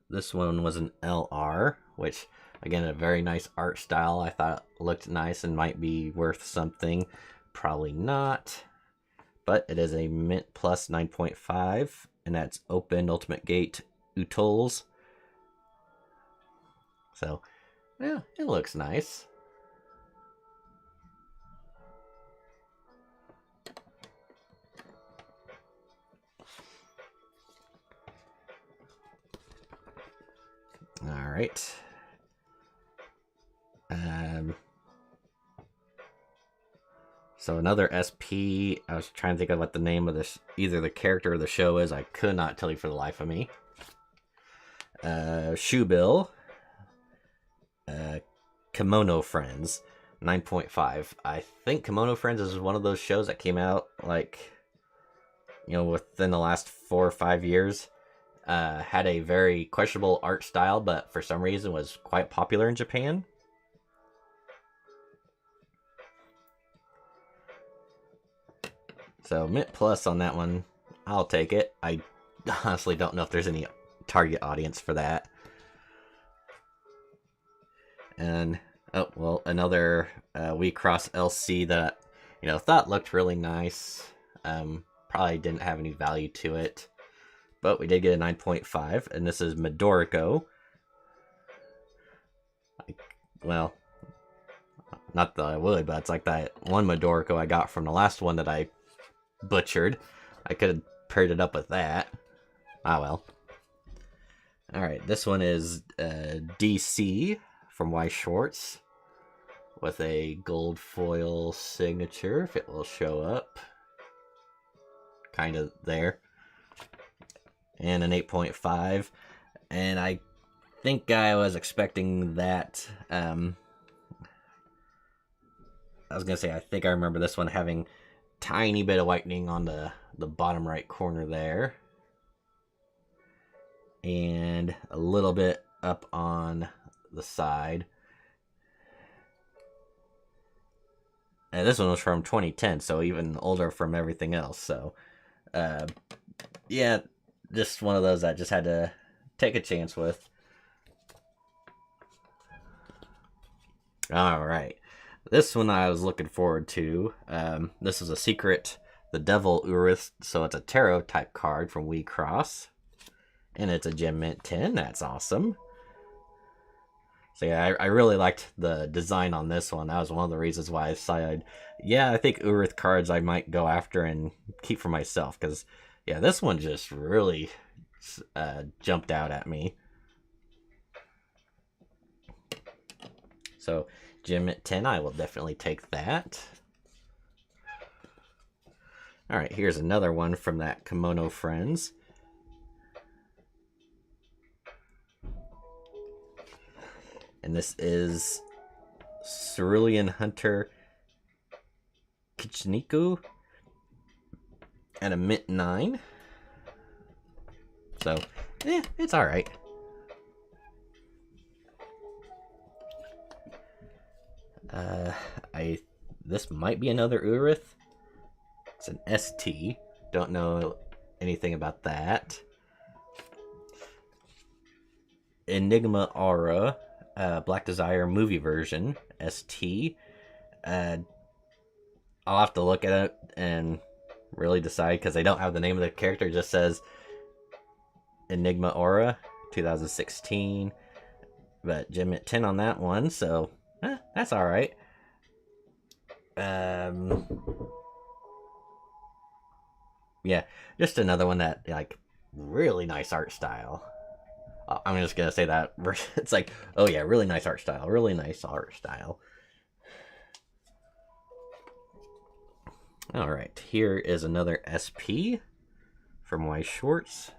[SPEAKER 1] This one was an LR, which, again, a very nice art style. I thought it looked nice and might be worth something. Probably not. But it is a Mint Plus 9.5, and that's Open Ultimate Gate Utols. So, yeah, it looks nice. All right. So another SP. I was trying to think of what the name of this, either the character or the show is. I could not tell you for the life of me. Shoebill. Kimono Friends, 9.5. I think Kimono Friends is one of those shows that came out like, within the last 4 or 5 years. Had a very questionable art style, but for some reason was quite popular in Japan. So Mint Plus on that one, I'll take it. I honestly don't know if there's any target audience for that. And another We Cross LC that thought looked really nice. Probably didn't have any value to it, but we did get a 9.5, and this is Midorico. Well, not that I would, but it's like that one Midorico I got from the last one that I butchered. I could have paired it up with that. Ah well. Alright, this one is DC from Y Schwartz with a gold foil signature, if it will show up. Kind of there. And an 8.5. And I think I was expecting that. I was going to say, I think I remember this one having tiny bit of whitening on the bottom right corner there. And a little bit up on the side. And this one was from 2010, so even older from everything else. So, yeah, just one of those I just had to take a chance with. All right. This one I was looking forward to. This is a secret, the Devil Urith, so it's a tarot type card from We Cross. And it's a Gem Mint 10. That's awesome. So yeah, I really liked the design on this one. That was one of the reasons why I decided, yeah, I think Urith cards I might go after and keep for myself. Because, yeah, this one just really jumped out at me. So, Gem Mint 10, I will definitely take that. Alright, here's another one from that Kimono Friends. And this is Cerulean Hunter Kichiniku at a Mint 9. So, yeah, it's alright. This might be another Urith. It's an ST. Don't know anything about that. Enigma Aura. Black Desire movie version, ST. I'll have to look at it and really decide, because they don't have the name of the character. It just says Enigma Aura 2016. But Gem Mint 10 on that one, so that's alright. Yeah, just another one that, like, really nice art style. I'm just gonna say that. It's like, oh yeah, really nice art style. Really nice art style. Alright, here is another SP from Y Schwartz.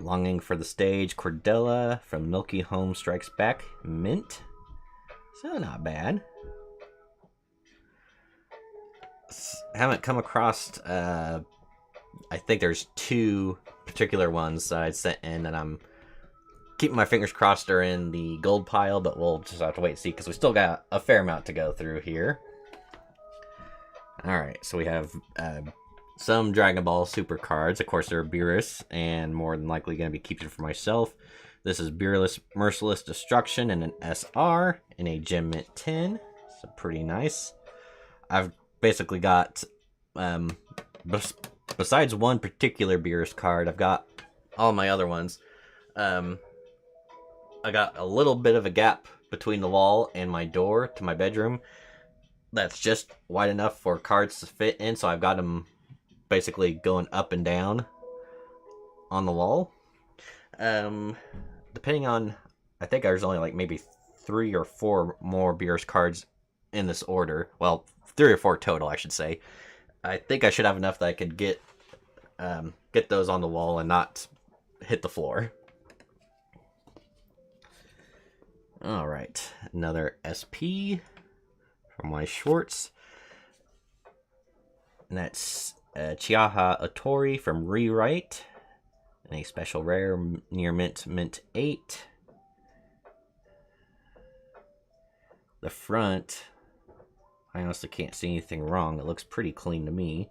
[SPEAKER 1] Longing for the Stage, Cordella from Milky Home Strikes Back, Mint. So not bad. Haven't come across, I think there's 2 particular ones that I'd sent in, and I'm keeping my fingers crossed are in the gold pile, but we'll just have to wait and see, because we still got a fair amount to go through here. Alright, so we have some Dragon Ball Super cards. Of course, they're Beerus, and more than likely going to be keeping for myself. This is Beerless Merciless Destruction in an SR in a Gem Mint 10. So pretty nice. I've basically got, besides one particular Beerus card, I've got all my other ones, um, I got a little bit of a gap between the wall and my door to my bedroom. That's just wide enough for cards to fit in, so I've got them basically going up and down on the wall. Um, Depending on, I think there's only like maybe 3 or 4 more Beerus cards in this order. Well, 3 or 4 total, I should say. I think I should have enough that I could get those on the wall and not hit the floor. All right, another SP from my Schwartz. And that's Chiaha Otori from Rewrite. And a special rare near mint 8. The front, I honestly can't see anything wrong. It looks pretty clean to me.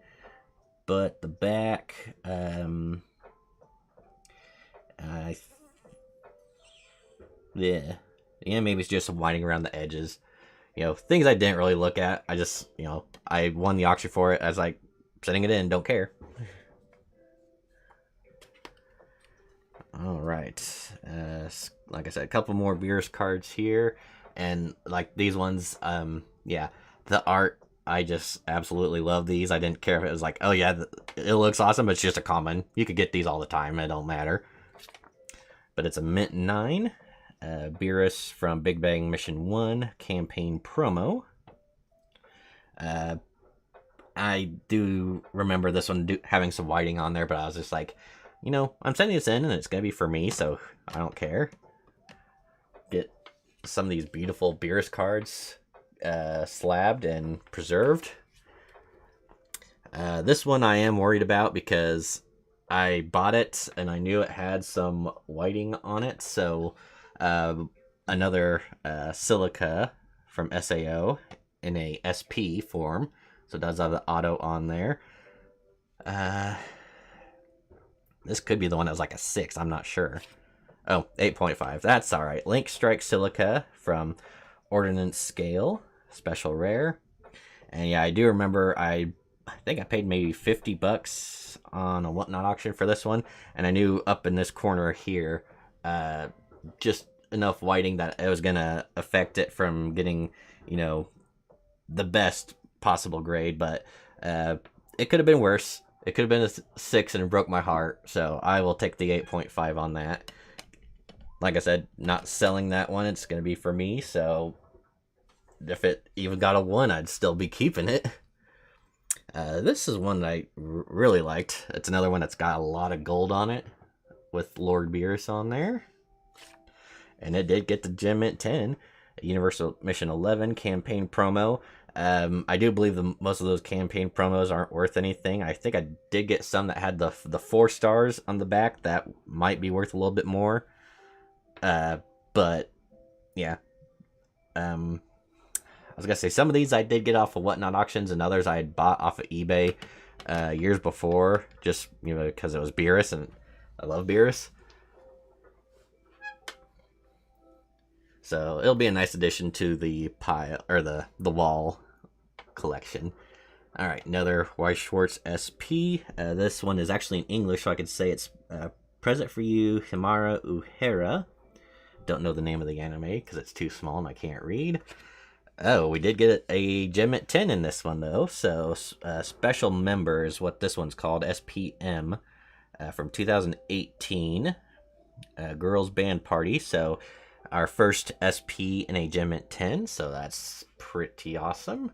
[SPEAKER 1] But the back, yeah, maybe it's just some whiting around the edges. You know, things I didn't really look at. I just, I won the auction for it. I was like, sending it in, don't care. All right. Like I said, a couple more Beerus cards here. And like these ones, yeah, the art, I just absolutely love these. I didn't care if it was like, oh yeah, it looks awesome, but it's just a common. You could get these all the time. It don't matter. But it's a mint 9. Beerus from Big Bang Mission 1 campaign promo. I do remember this one having some whiting on there, but I was just like, I'm sending this in and it's going to be for me, so I don't care. Get some of these beautiful Beerus cards slabbed and preserved. This one I am worried about because I bought it and I knew it had some whiting on it, so another silica from SAO in a SP form, so it does have the auto on there. This could be the one that was like a 6, I'm not sure. Oh, 8.5, that's alright. Link Strike Silica from Ordnance Scale, special rare. And yeah, I do remember I think I paid maybe $50 on a Whatnot auction for this one, and I knew up in this corner here, just enough whiting that it was gonna affect it from getting, the best possible grade, but it could have been worse. It could have been a 6 and it broke my heart, so I will take the 8.5 on that. Like I said, not selling that one. It's going to be for me, so if it even got a 1, I'd still be keeping it. This is one that I really liked. It's another one that's got a lot of gold on it, with Lord Beerus on there. And it did get the Gem Mint 10, Universal Mission 11 campaign promo. I do believe most of those campaign promos aren't worth anything. I think I did get some that had the 4 stars on the back that might be worth a little bit more. But yeah, I was gonna say some of these I did get off of Whatnot auctions, and others I had bought off of eBay years before, just because it was Beerus and I love Beerus. So it'll be a nice addition to the pile or the wall collection. All right, another Weiss Schwartz SP. This one is actually in English, so I could say it's present for you, Himara Uhera. Don't know the name of the anime because it's too small and I can't read. Oh, we did get a Gem Mint 10 in this one though. So special member is what this one's called, SPM, from 2018. Girls Band Party. So our first SP in a Gem Mint 10, so that's pretty awesome.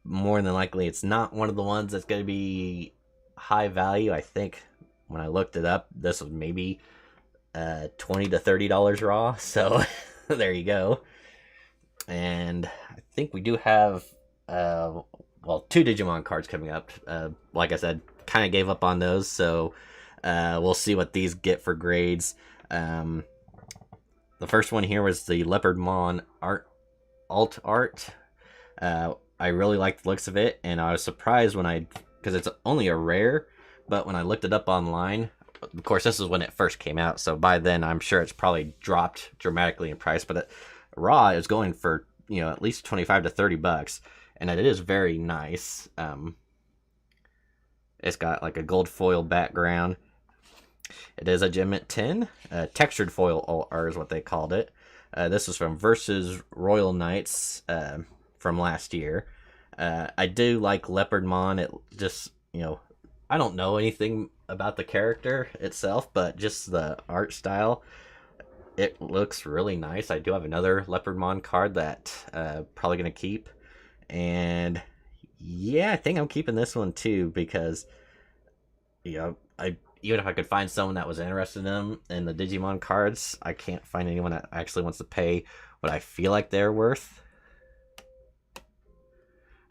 [SPEAKER 1] More than likely, it's not one of the ones that's going to be high value. I think when I looked it up, this was maybe $20 to $30 raw, so there you go. And I think we do have, 2 Digimon cards coming up. Like I said, kind of gave up on those, so we'll see what these get for grades. The first one here was the Leopardmon alt art. I really liked the looks of it, and I was surprised because it's only a rare, but when I looked it up online, of course this is when it first came out, so by then I'm sure it's probably dropped dramatically in price, but raw is going for at least $25 to $30, and it is very nice. It's got like a gold foil background It is a gem at 10. Textured foil alt art is what they called it. This is from Versus Royal Knights from last year. I do like Leopardmon. It just, I don't know anything about the character itself, but just the art style, it looks really nice. I do have another Leopardmon card that probably going to keep. And yeah, I think I'm keeping this one too because, even if I could find someone that was interested in them in the Digimon cards, I can't find anyone that actually wants to pay what I feel like they're worth.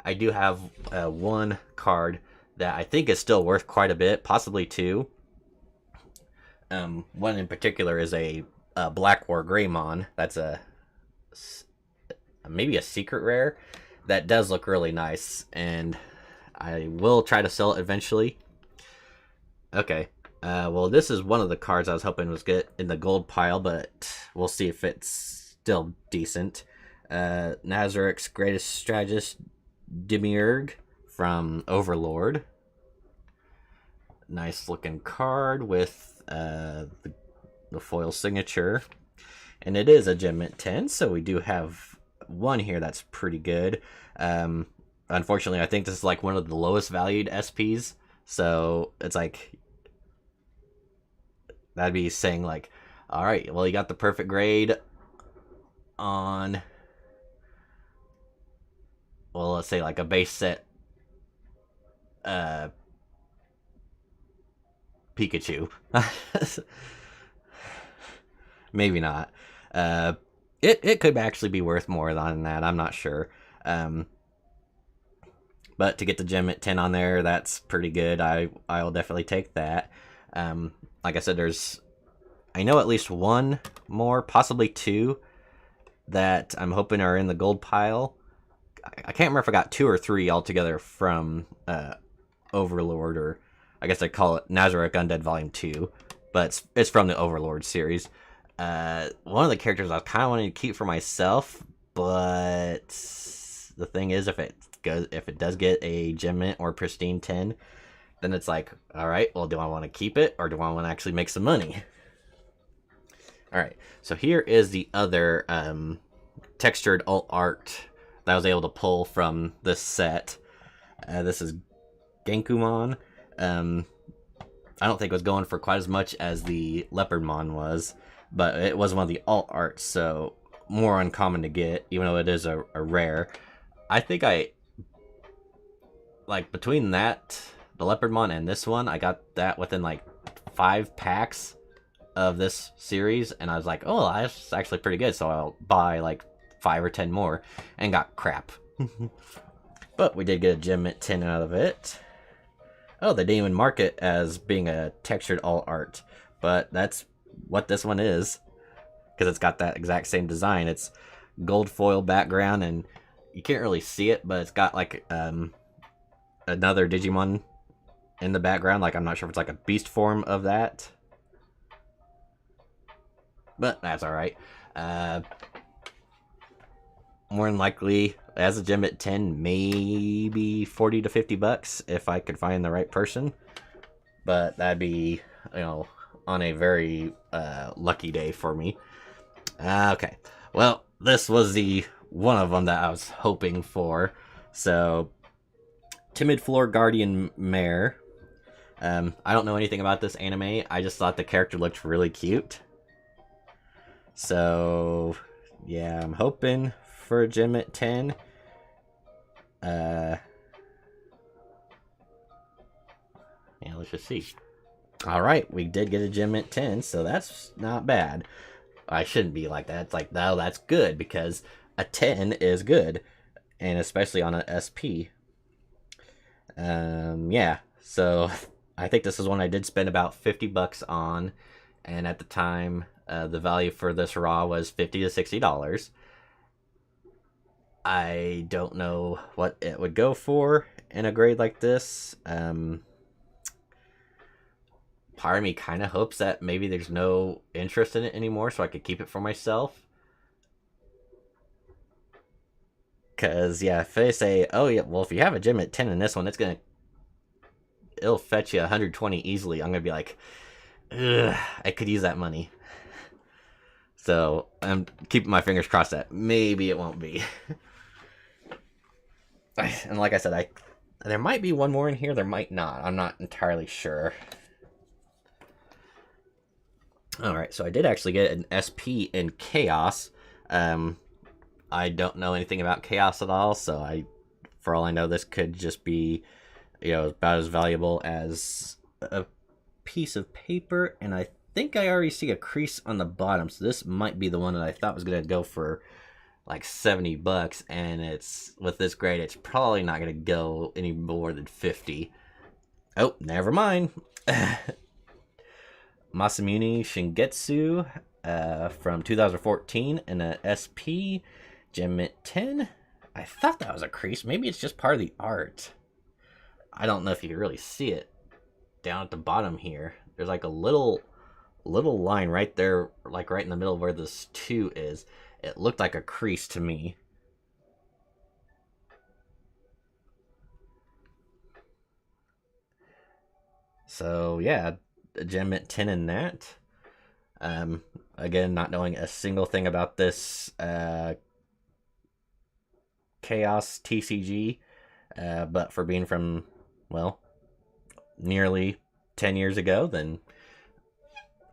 [SPEAKER 1] I do have one card that I think is still worth quite a bit, possibly two. One in particular is a Black War Greymon. That's maybe a secret rare that does look really nice, and I will try to sell it eventually. Okay. Well, this is one of the cards I was hoping was get in the gold pile, but we'll see if it's still decent. Nazarik's Greatest Strategist Demiurge from Overlord. Nice looking card with the foil signature. And it is a gem mint 10, so we do have one here that's pretty good. Unfortunately, I think this is like one of the lowest valued SPs, so it's like that'd be saying like, all right, well, you got the perfect grade on, well, let's say like a base set Pikachu. Maybe not. It could actually be worth more than that. I'm not sure. But to get the gem at 10 on there, that's pretty good. I'll definitely take that. Like I said, I know at least one more, possibly two, that I'm hoping are in the gold pile. I can't remember if I got 2 or 3 altogether from Overlord, or I guess I call it Nazareth Undead Volume 2, but it's from the Overlord series. One of the characters I kind of wanted to keep for myself, but the thing is, if it does get a gem mint or pristine 10, then it's like, all right, well, do I want to keep it or do I want to actually make some money? All right, so here is the other textured alt art that I was able to pull from this set. This is Genkumon. I don't think it was going for quite as much as the Leopardmon was, but it was one of the alt arts, so more uncommon to get, even though it is a rare. I think between that, the Leopardmon, and this one, I got that within like 5 packs of this series, and I was like, oh, that's actually pretty good, so I'll buy like 5 or 10 more, and got crap. But we did get a gem mint 10 out of it. Oh, they didn't even mark it as being a textured alt art, but that's what this one is, because it's got that exact same design. It's gold foil background, and you can't really see it, but it's got like another Digimon in the background. Like, I'm not sure if it's like a beast form of that, but that's all right. More than likely, as a gem at 10, maybe 40 to 50 bucks if I could find the right person. But that'd be, on a very lucky day for me. Okay, well, this was the one of them that I was hoping for. So, Timid Floor Guardian Mare. I don't know anything about this anime. I just thought the character looked really cute. So, yeah, I'm hoping for a gem at 10. Yeah, let's just see. Alright, we did get a gem at 10, so that's not bad. I shouldn't be like that. It's like, no, that's good, because a 10 is good, and especially on an SP. Yeah, so I think this is one I did spend about 50 bucks on, and at the time, the value for this raw was $50 to $60. I don't know what it would go for in a grade like this. Part of me kind of hopes that maybe there's no interest in it anymore, so I could keep it for myself. Because, yeah, if they say, oh, yeah, well, if you have a gem at 10 in this one, it'll fetch you 120 easily. I'm going to be like, Ugh, I could use that money. So I'm keeping my fingers crossed that maybe it won't be. And like I said, there might be one more in here, there might not. I'm not entirely sure. Alright, so I did actually get an SP in Chaos. I don't know anything about Chaos at all, so for all I know, this could just be, about as valuable as a piece of paper, and I think I already see a crease on the bottom, so this might be the one that I thought was going to go for like $70, and it's with this grade, it's probably not going to go any more than 50. Oh, never mind. Masamune Shingetsu from 2014 and a SP Gem Mint 10. I thought that was a crease. Maybe it's just part of the art. I don't know if you can really see it down at the bottom here. There's like a little line right there, like right in the middle where this 2 is. It looked like a crease to me. So yeah, Gem Mint 10 in that. Again, not knowing a single thing about this Chaos TCG, but for being from, well, nearly 10 years ago, then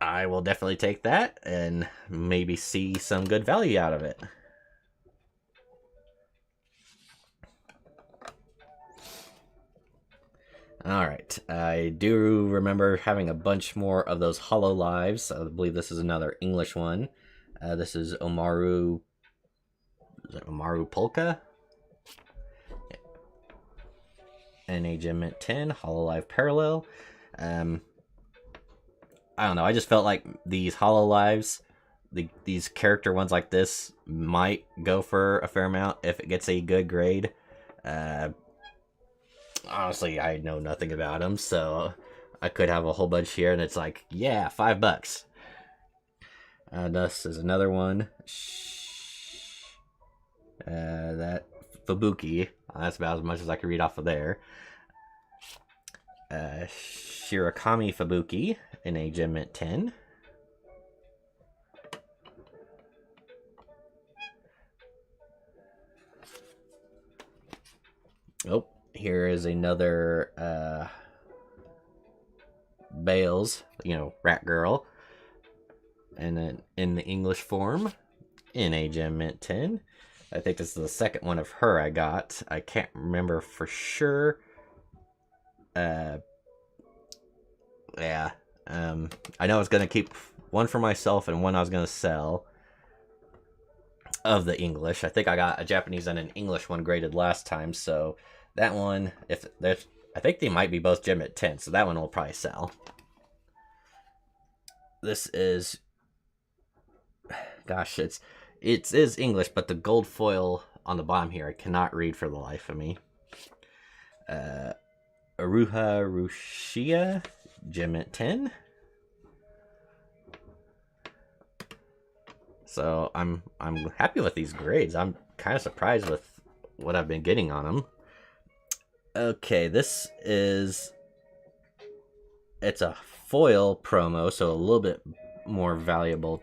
[SPEAKER 1] I will definitely take that and maybe see some good value out of it. Alright, I do remember having a bunch more of those Hollow Lives. I believe this is another English one. This is Omaru Polka? NA Gem Mint 10, Hollow Live Parallel. I don't know, I just felt like these Hollow Lives, these character ones like this, might go for a fair amount if it gets a good grade. Honestly, I know nothing about them, so I could have a whole bunch here, and it's like, yeah, $5. This is another one. That Fubuki. That's about as much as I can read off of there. Shirakami Fubuki in a Gem Mint 10. Oh, here is another Bales, Rat Girl. And then in the English form, in a Gem Mint 10. I think this is the second one of her I got. I can't remember for sure. Yeah. I know I was going to keep one for myself and one I was going to sell of the English. I think I got a Japanese and an English one graded last time, so that one, I think they might be both Gem Mint 10, so that one will probably sell. This is, gosh, it is English, but the gold foil on the bottom here I cannot read for the life of me. Aruha Rushia, Gem Mint 10. So I'm happy with these grades. I'm kind of surprised with what I've been getting on them. Okay, this is, it's a foil promo, so a little bit more valuable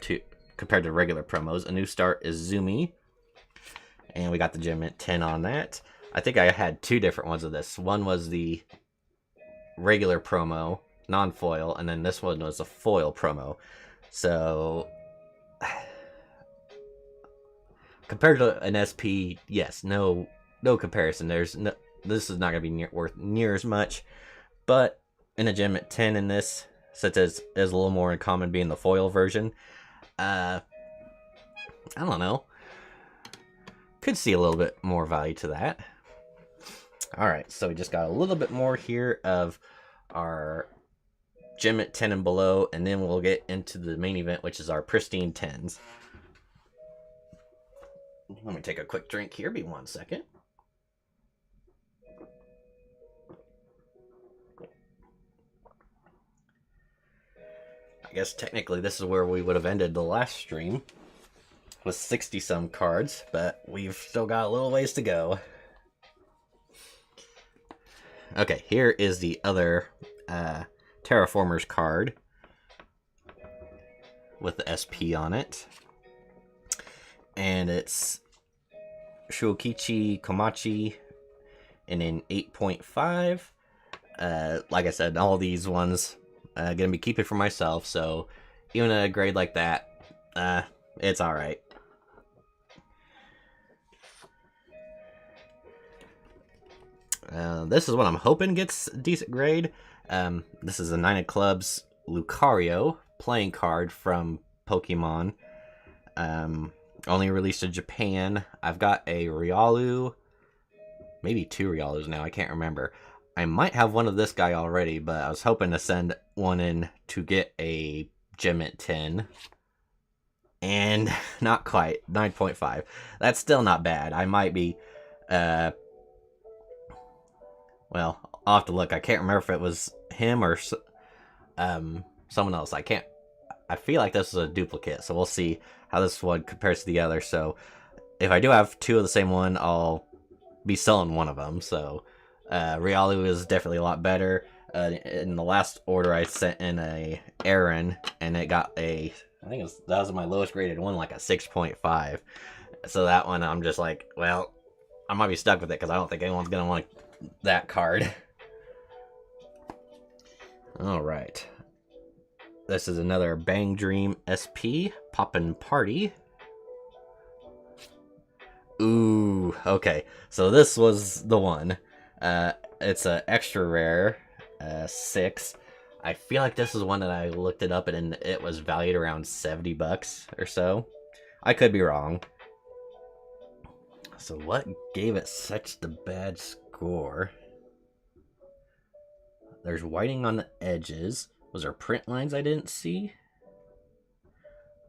[SPEAKER 1] compared to regular promos. A new start is Zumi, and we got the Gem Mint 10 on that. I think I had two different ones of this. One was the regular promo, non-foil, and then this one was a foil promo. So compared to an SP, yes, no comparison. This is not going to be worth near as much, but in a Gem Mint 10 in this, such as is a little more in common being the foil version, I don't know. Could see a little bit more value to that. Alright, so we just got a little bit more here of our Gem Mint 10 and below, and then we'll get into the main event, which is our Pristine 10s. Let me take a quick drink here, be 1 second. I guess technically this is where we would have ended the last stream, with 60-some cards, but we've still got a little ways to go. Okay, here is the other Terraformers card. with the SP on it. And it's Shuokichi Komachi in an 8.5. Like I said, all these ones gonna be keeping for myself, so even a grade like that, it's alright. This is what I'm hoping gets a decent grade. This is a 9 of Clubs Lucario playing card from Pokemon. Only released in Japan. I've got a Riolu, maybe 2 Riolus now, I can't remember. I might have one of this guy already, but I was hoping to send one in to get a Gem at 10. And not quite, 9.5. That's still not bad. I might be, well, I'll have to look. I can't remember if it was him or someone else. I feel like this is a duplicate, so we'll see how this one compares to the other. So if I do have 2 of the same one, I'll be selling one of them. So Riolu is definitely a lot better. In the last order, I sent in a Aaron, and it got a, I think that was my lowest graded one, like a 6.5. So that one, I'm just like, well, I might be stuck with it because I don't think anyone's gonna want that card. All right, this is another Bang Dream SP Poppin' Party. Ooh, okay. So this was the one. It's a extra rare, 6. I feel like this is one that I looked it up and it was valued around 70 bucks or so. I could be wrong. So what gave it such the bad score? There's whiting on the edges. Was there print lines I didn't see?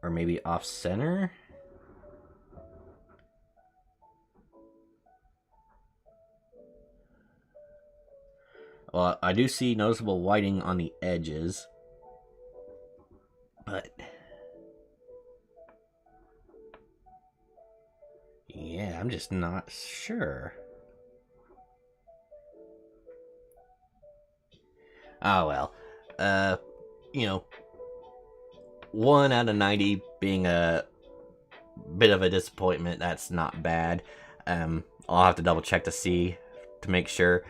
[SPEAKER 1] Or maybe off center? Well, I do see noticeable whiting on the edges, but yeah, I'm just not sure. Oh well, you know, 1 out of 90 being a bit of a disappointment. That's not bad. I'll have to double check to make sure.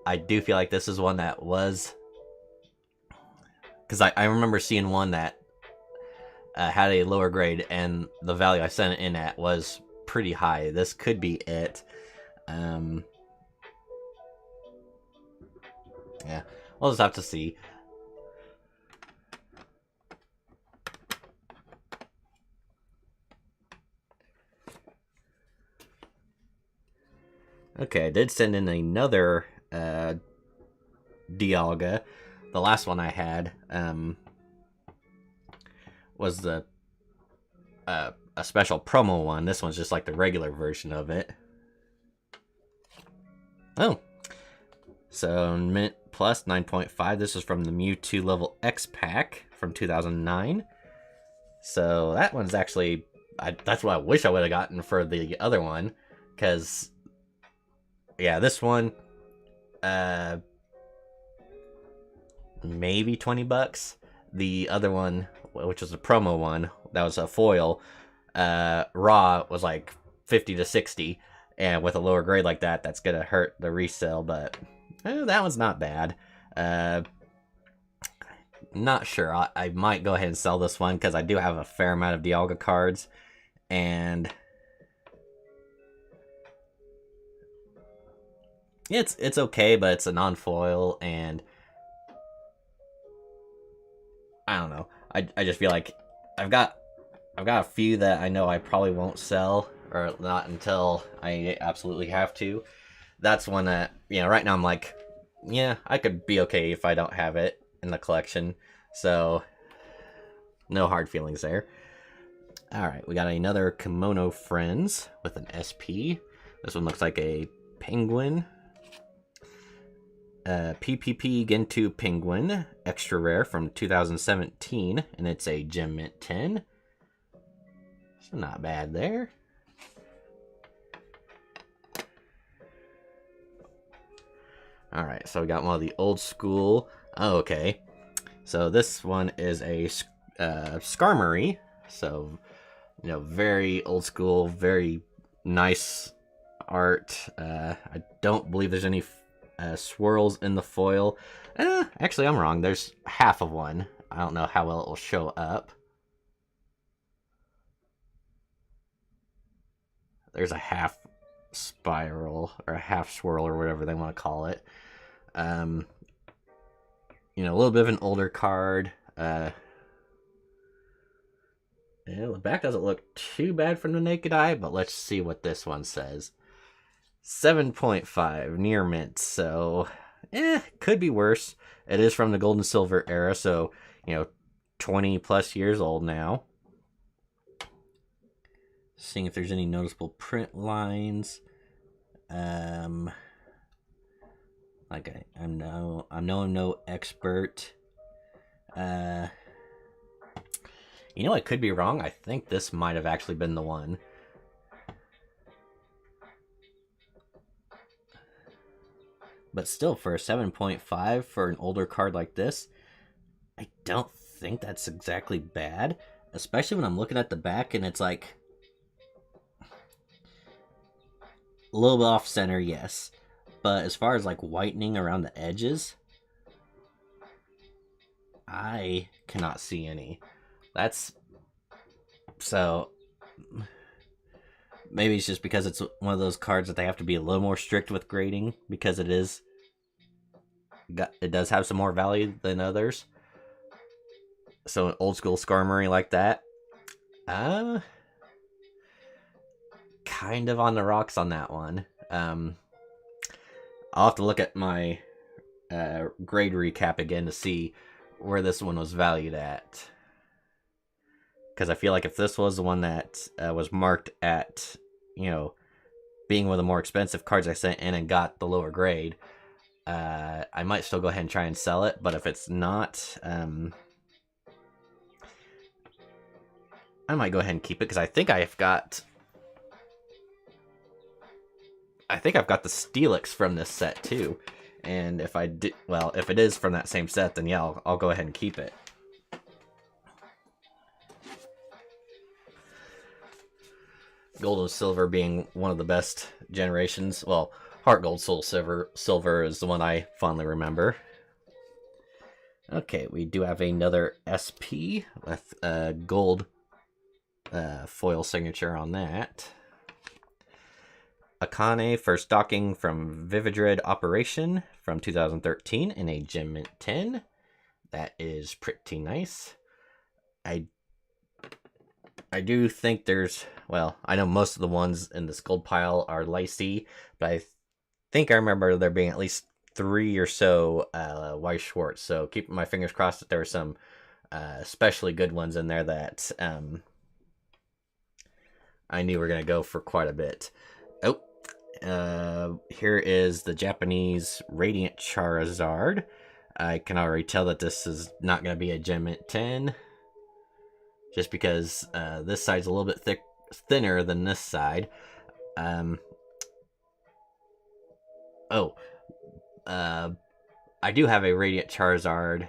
[SPEAKER 1] I do feel like this is one that was, because I remember seeing one that had a lower grade, and the value I sent it in at was pretty high. This could be it. Yeah, we'll just have to see. Okay, I did send in another Dialga. The last one I had was a special promo one. This one's just like the regular version of it. Oh, so Mint Plus 9.5. This is from the Mewtwo Level X pack from 2009. So that one's actually, that's what I wish I would have gotten for the other one, because yeah, this one, maybe 20 bucks. The other one, which was a promo one, that was a foil, raw was like 50 to 60, and with a lower grade like that, that's gonna hurt the resale. But that one's not bad. Not sure. I might go ahead and sell this one because I do have a fair amount of Dialga cards, and it's okay, but it's a non-foil, and I don't know. I just feel like I've got a few that I know I probably won't sell, or not until I absolutely have to. That's one that, you know, right now I'm like, yeah, I could be okay if I don't have it in the collection. So no hard feelings there. All right, we got another Kimono Friends with an SP. This one looks like a penguin. PPP Gentoo Penguin, extra rare from 2017, and it's a Gem Mint 10. So not bad there. Alright, so we got one of the old school. Oh, okay. So this one is a Skarmory. So, you know, very old school, very nice art. I don't believe there's any swirls in the foil. Actually, I'm wrong. There's half of one. I don't know how well it will show up. There's a half spiral or a half swirl or whatever they want to call it. You know, a little bit of an older card. Yeah, the back doesn't look too bad from the naked eye, but let's see what this one says. 7.5 near mint, so could be worse. It is from the gold and silver era, so you know, 20 plus years old now. Seeing if there's any noticeable print lines. Like I'm no expert. You know, I could be wrong. I think this might have actually been the one. But still, for a 7.5 for an older card like this, I don't think that's exactly bad. Especially when I'm looking at the back and it's like a little bit off center, yes. But as far as like whitening around the edges, I cannot see any. That's so maybe it's just because it's one of those cards that they have to be a little more strict with grading because it does have some more value than others. So an old school Skarmory like that, kind of on the rocks on that one. I'll have to look at my grade recap again to see where this one was valued at. Because I feel like if this was the one that was marked at, you know, being one of the more expensive cards I sent in and got the lower grade, I might still go ahead and try and sell it. But if it's not, I might go ahead and keep it because I think I've got the Steelix from this set too. And if I did, well, if it is from that same set, then yeah, I'll go ahead and keep it. Gold and Silver being one of the best generations. Well, Heart Gold, Soul Silver is the one I fondly remember. Okay, we do have another SP with a gold foil signature on that. Akane for stocking from Vividred Operation from 2013 in a Gem Mint 10. That is pretty nice. I do think there's, well, I know most of the ones in this gold pile are Lacey, but I think I remember there being at least 3 or so Weiss Schwartz. So keeping my fingers crossed that there are some especially good ones in there that I knew were going to go for quite a bit. Oh, here is the Japanese Radiant Charizard. I can already tell that this is not going to be a Gem Mint 10. Just because this side's a little bit thinner than this side. I do have a Radiant Charizard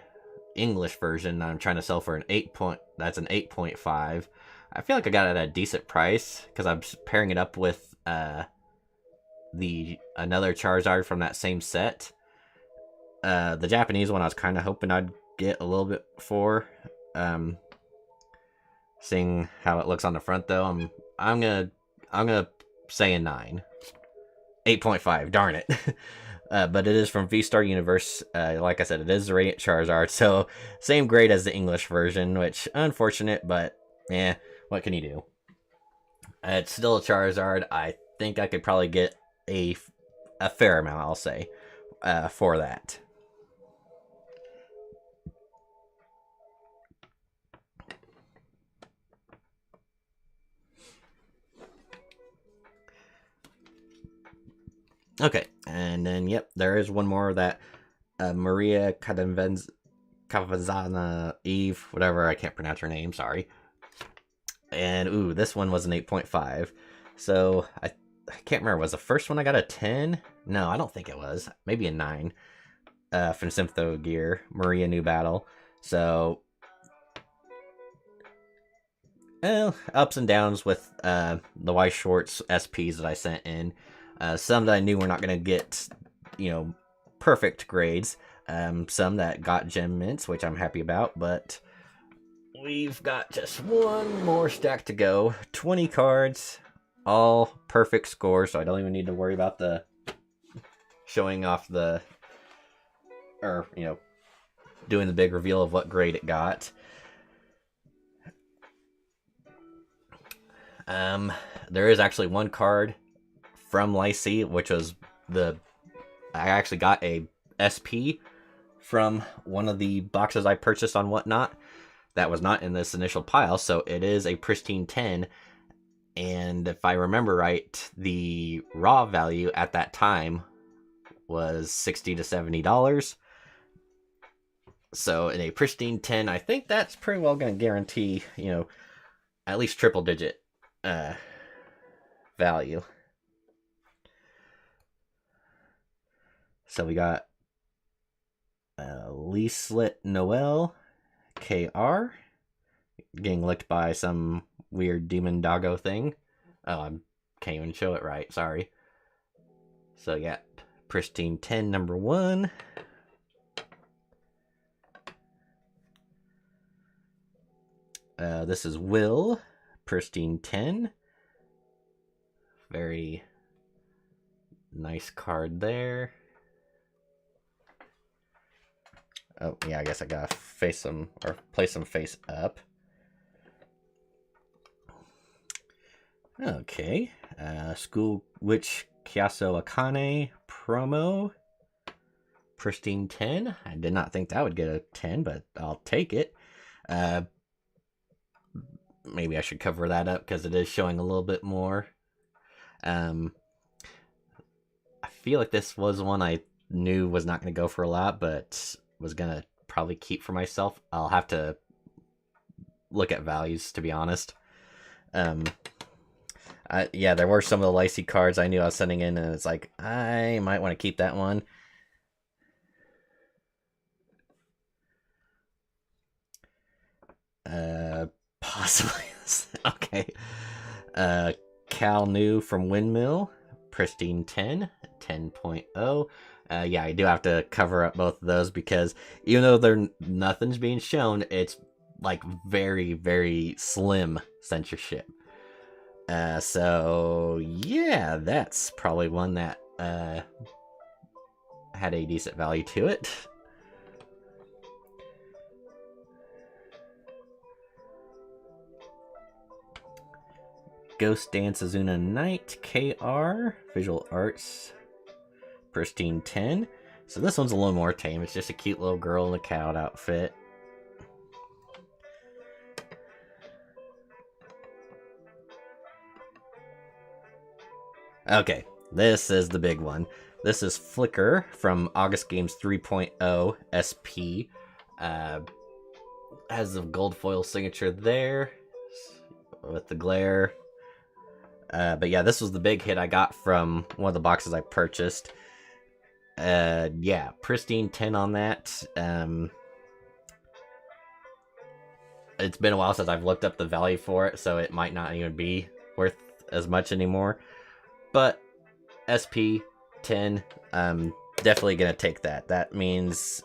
[SPEAKER 1] English version that I'm trying to sell for an 8 point. That's an 8.5. I feel like I got it at a decent price because I'm pairing it up with another Charizard from that same set. The Japanese one I was kind of hoping I'd get a little bit for. Seeing how it looks on the front though, I'm gonna say a 9. 8.5, darn it. But it is from V-Star Universe. Like I said, it is the Radiant Charizard, so same grade as the English version, which unfortunate, but yeah, what can you do? It's still a Charizard. I think I could probably get a fair amount, I'll say, for that. Okay, and then, yep, there is one more that Maria Cavazana Eve, whatever, I can't pronounce her name, sorry. And, ooh, this one was an 8.5. So, I can't remember, was the first one I got a 10? No, I don't think it was. Maybe a 9 from Sympho Gear, Maria New Battle. So, Ups and downs with the Weiss Schwarz SPs that I sent in. Some that I knew were not going to get, perfect grades. Some that got gem mints, which I'm happy about, but we've got just one more stack to go. 20 cards, all perfect scores, so I don't even need to worry about the showing off the, or, doing the big reveal of what grade it got. There is actually one card from Lycée, which was I actually got a SP from one of the boxes I purchased on Whatnot that was not in this initial pile, so it is a Pristine 10, and if I remember right, the raw value at that time was $60 to $70. So in a Pristine 10, I think that's pretty well going to guarantee, at least triple digit value. So we got Leeslet Noel KR getting licked by some weird demon doggo thing. Oh, I can't even show it right. Sorry. So yeah, Pristine 10 number 1. This is Will, Pristine 10. Very nice card there. Oh, yeah, I guess I gotta place them face up. Okay. School Witch Kiaso Akane promo. Pristine 10. I did not think that would get a 10, but I'll take it. Maybe I should cover that up because it is showing a little bit more. I feel like this was one I knew was not going to go for a lot, but was going to probably keep for myself. I'll have to look at values, to be honest. Yeah, there were some of the Lycée cards I knew I was sending in, and it's like, I might want to keep that one. Possibly. Okay. Cal New from Windmill, Pristine 10, 10.0. Yeah, I do have to cover up both of those because even though nothing's being shown, it's like very, very slim censorship. So yeah, that's probably one that had a decent value to it. Ghost Dance Azuna Knight, KR, Visual Arts, Pristine 10. So this one's a little more tame. It's just a cute little girl in a cow outfit. Okay, this is the big one. This is Flicker from August Games 3.0 SP. Has the gold foil signature there with the glare. But yeah, this was the big hit I got from one of the boxes I purchased. Yeah, Pristine 10 on that. It's been a while since I've looked up the value for it, so it might not even be worth as much anymore. But SP 10, definitely gonna take that. That means,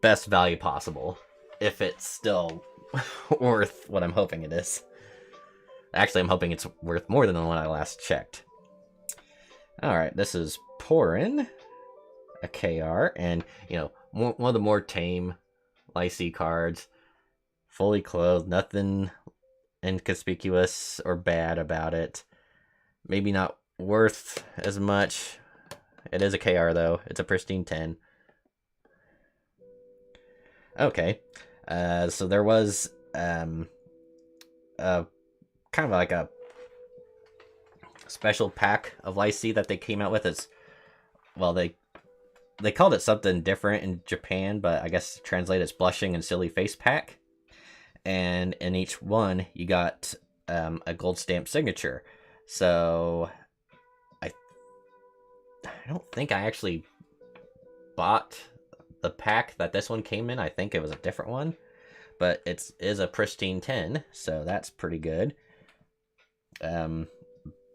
[SPEAKER 1] best value possible, if it's still worth what I'm hoping it is. Actually, I'm hoping it's worth more than the one I last checked. Alright, this is Porin, a KR, and, one of the more tame Lycée cards. Fully clothed, nothing inconspicuous or bad about it. Maybe not worth as much. It is a KR, though. It's a Pristine 10. Okay. So there was kind of like a special pack of Lycée that they came out with. As well, they called it something different in Japan, but I guess translated as Blushing and Silly Face Pack. And in each one, you got a gold stamp signature. So I don't think I actually bought the pack that this one came in. I think it was a different one. but it is a Pristine 10, so that's pretty good.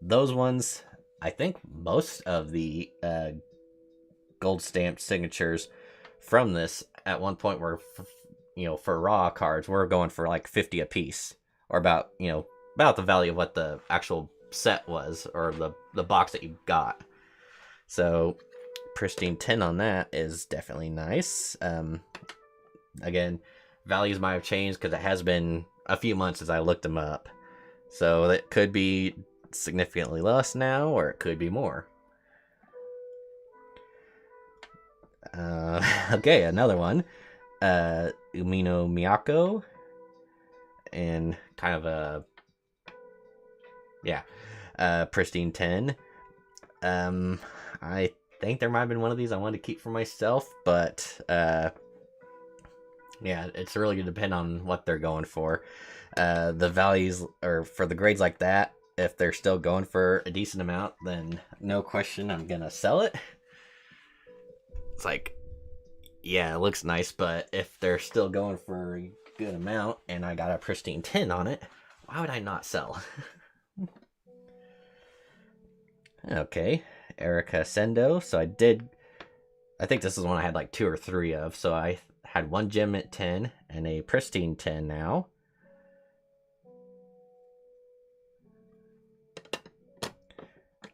[SPEAKER 1] Those ones, I think most of the gold stamped signatures from this at one point were, for raw cards, we're going for like 50 a piece, or about the value of what the actual set was, or the box that you got. So Pristine 10 on that is definitely nice. Again, values might have changed because it has been a few months since I looked them up, so it could be significantly less now, or it could be more. Okay, another one. Umino Miyako, and kind of a Pristine 10. I think there might have been one of these I wanted to keep for myself, but yeah, it's really going to depend on what they're going for. The values, or for the grades like that, if they're still going for a decent amount, then no question I'm going to sell it. It's like, yeah, it looks nice, but if they're still going for a good amount and I got a Pristine 10 on it, why would I not sell? Okay, Erica Sendo. So I think this is one I had like 2 or 3 of. So I had one gem at 10 and a Pristine 10 now.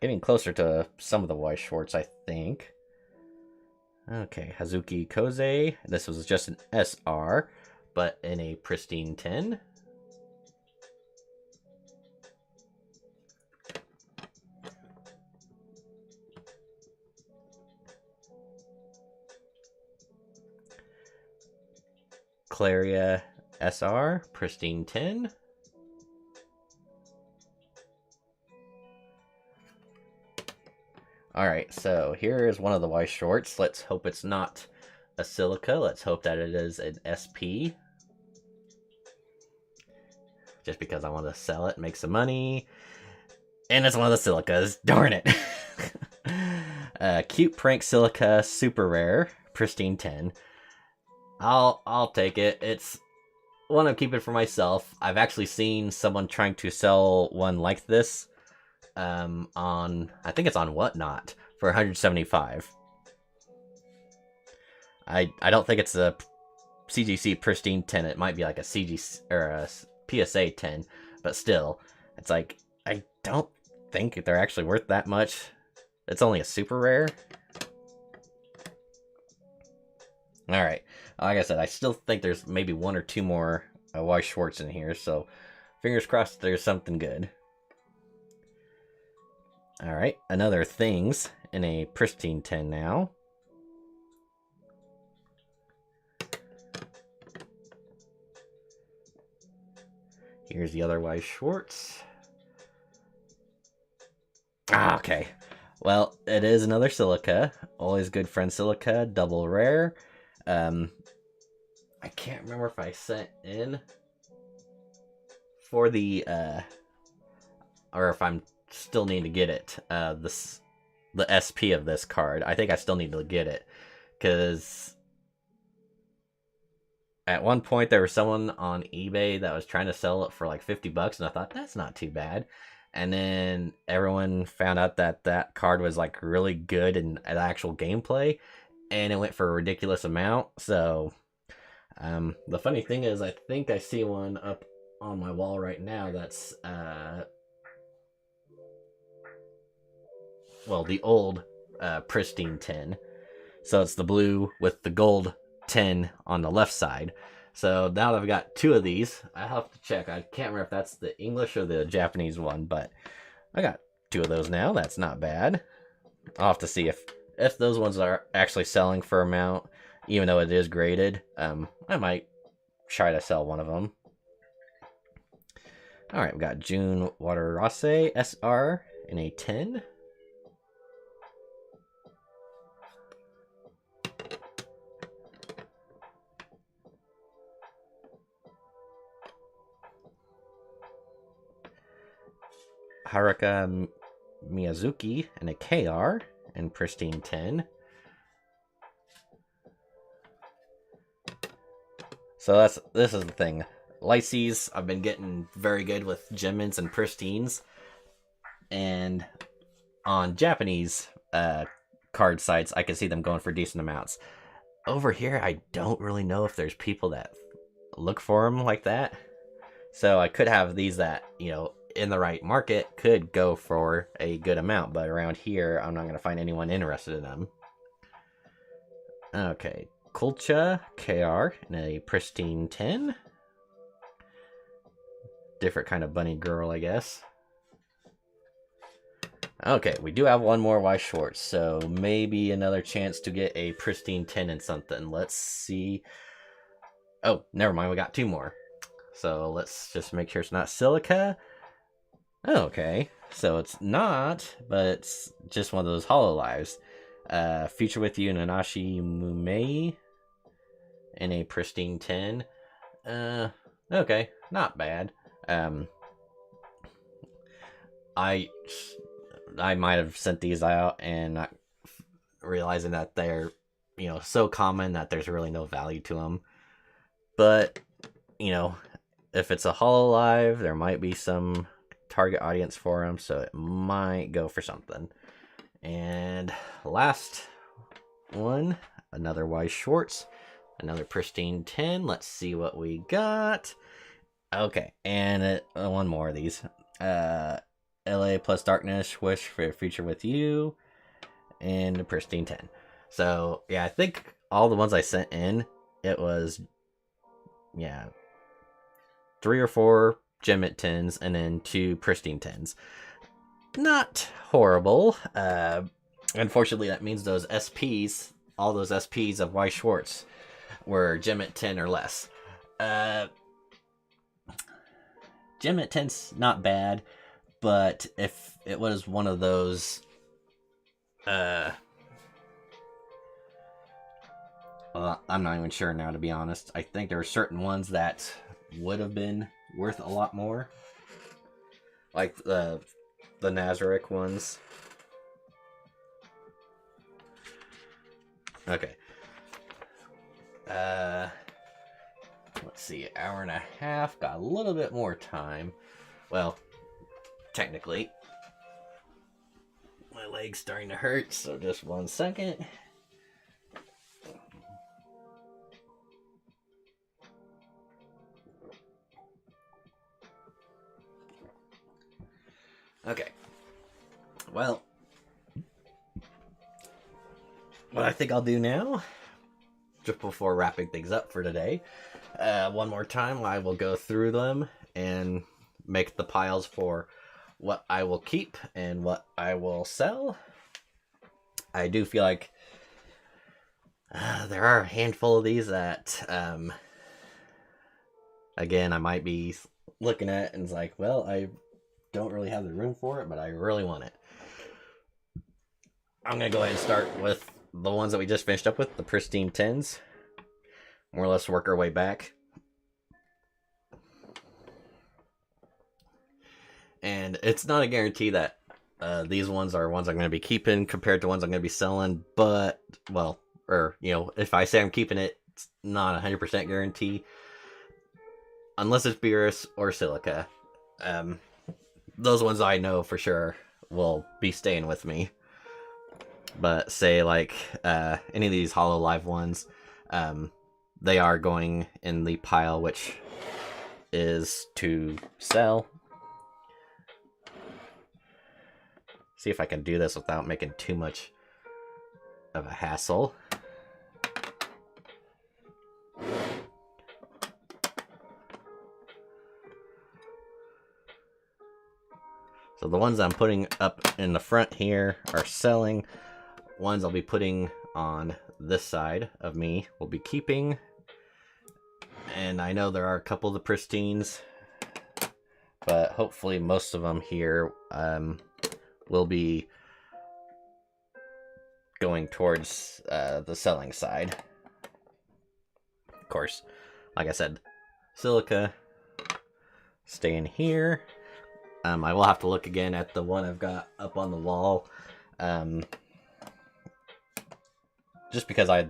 [SPEAKER 1] Getting closer to some of the Weiss Schwarz, I think. Okay, Hazuki Koze. This was just an SR, but in a Pristine 10. Claria SR, Pristine 10. Alright, so here is one of the Weiss Schwarz. Let's hope it's not a silica. Let's hope that it is an SP. Just because I want to sell it, make some money. And it's one of the silicas. Darn it. Cute Prank Silica, super rare, Pristine 10. I'll take it. It's one I'm keeping for myself. I've actually seen someone trying to sell one like this on, I think it's on Whatnot, for 175. I don't think it's a CGC Pristine 10. It might be like a CGC or a PSA 10, but still, it's like, I don't think they're actually worth that much. It's only a super rare. Alright, like I said, I still think there's maybe 1 or 2 more Weiss Schwarz in here, so fingers crossed there's something good. Alright, another Things in a Pristine 10 now. Here's the other Weiss Schwarz. Okay. Well, it is another silica. Always good friend silica, double rare. I can't remember if I sent in for the or if I'm still need to get it. The SP of this card. I think I still need to get it, because at one point there was someone on eBay that was trying to sell it for like $50, and I thought that's not too bad. And then everyone found out that that card was like really good in actual gameplay, and it went for a ridiculous amount. So the funny thing is, I think I see one up on my wall right now that's well, the old Pristine 10. So it's the blue with the gold 10 on the left side. So now that I've got 2 of these, I have to check. I can't remember if that's the English or the Japanese one, but I got 2 of those now. That's not bad. I'll have to see if those ones are actually selling for amount, even though it is graded. I might try to sell one of them. Alright, we got June Waterase SR in a 10. Haruka Miyazuki and a KR in Pristine 10. So this is the thing. Lyces, I've been getting very good with Gemins and Pristines, and on Japanese card sites, I can see them going for decent amounts. Over here, I don't really know if there's people that look for them like that. So I could have these that, in the right market could go for a good amount, but around here, I'm not going to find anyone interested in them. Okay, Kulcha KR in a Pristine 10. Different kind of bunny girl, I guess. Okay, we do have one more Y short, so maybe another chance to get a Pristine 10 and something. Let's see. Oh, never mind, we got 2 more. So let's just make sure it's not Silica. Okay, so it's not, but it's just one of those Hololives. Feature with you, Nanashi Mumei in a Pristine 10. Okay, not bad. I might have sent these out and not realizing that they're, so common that there's really no value to them. But, if it's a Hololive, there might be some target audience for them, so it might go for something. And last one, another Y Schwartz, another Pristine 10. Let's see what we got. Okay, and one more of these. LA plus Darkness, Wish for a Future with You, and a Pristine 10. So, yeah, I think all the ones I sent in, it was, 3 or 4 Gemmit 10s, and then 2 Pristine 10s. Not horrible. Unfortunately, that means those SPs, all those SPs of Y Schwartz, were Gemmit 10 or less. Gemmit 10's not bad, but if it was one of those, well, I'm not even sure now, to be honest. I think there are certain ones that would have been worth a lot more, like the Nazarick ones. Okay. Let's see, hour and a half. Got a little bit more time. Well, technically. My leg's starting to hurt, so just 1 second. Okay. Well, what I think I'll do now, just before wrapping things up for today, one more time, I will go through them and make the piles for what I will keep and what I will sell. I do feel like there are a handful of these that, again, I might be looking at and it's like, well, I don't really have the room for it, but I really want it. I'm going to go ahead and start with the ones that we just finished up with, the Pristine 10s. More or less work our way back. And it's not a guarantee that these ones are ones I'm going to be keeping compared to ones I'm going to be selling, but, well, or, if I say I'm keeping it, it's not 100% guarantee. Unless it's Beerus or Silica. Those ones I know for sure will be staying with me. But say like any of these Hololive ones, they are going in the pile which is to sell. See if I can do this without making too much of a hassle. So the ones I'm putting up in the front here are selling. Ones I'll be putting on this side of me will be keeping. And I know there are a couple of the Pristines, but hopefully most of them here will be going towards the selling side. Of course, like I said, Silica staying here. I will have to look again at the one I've got up on the wall. Just because I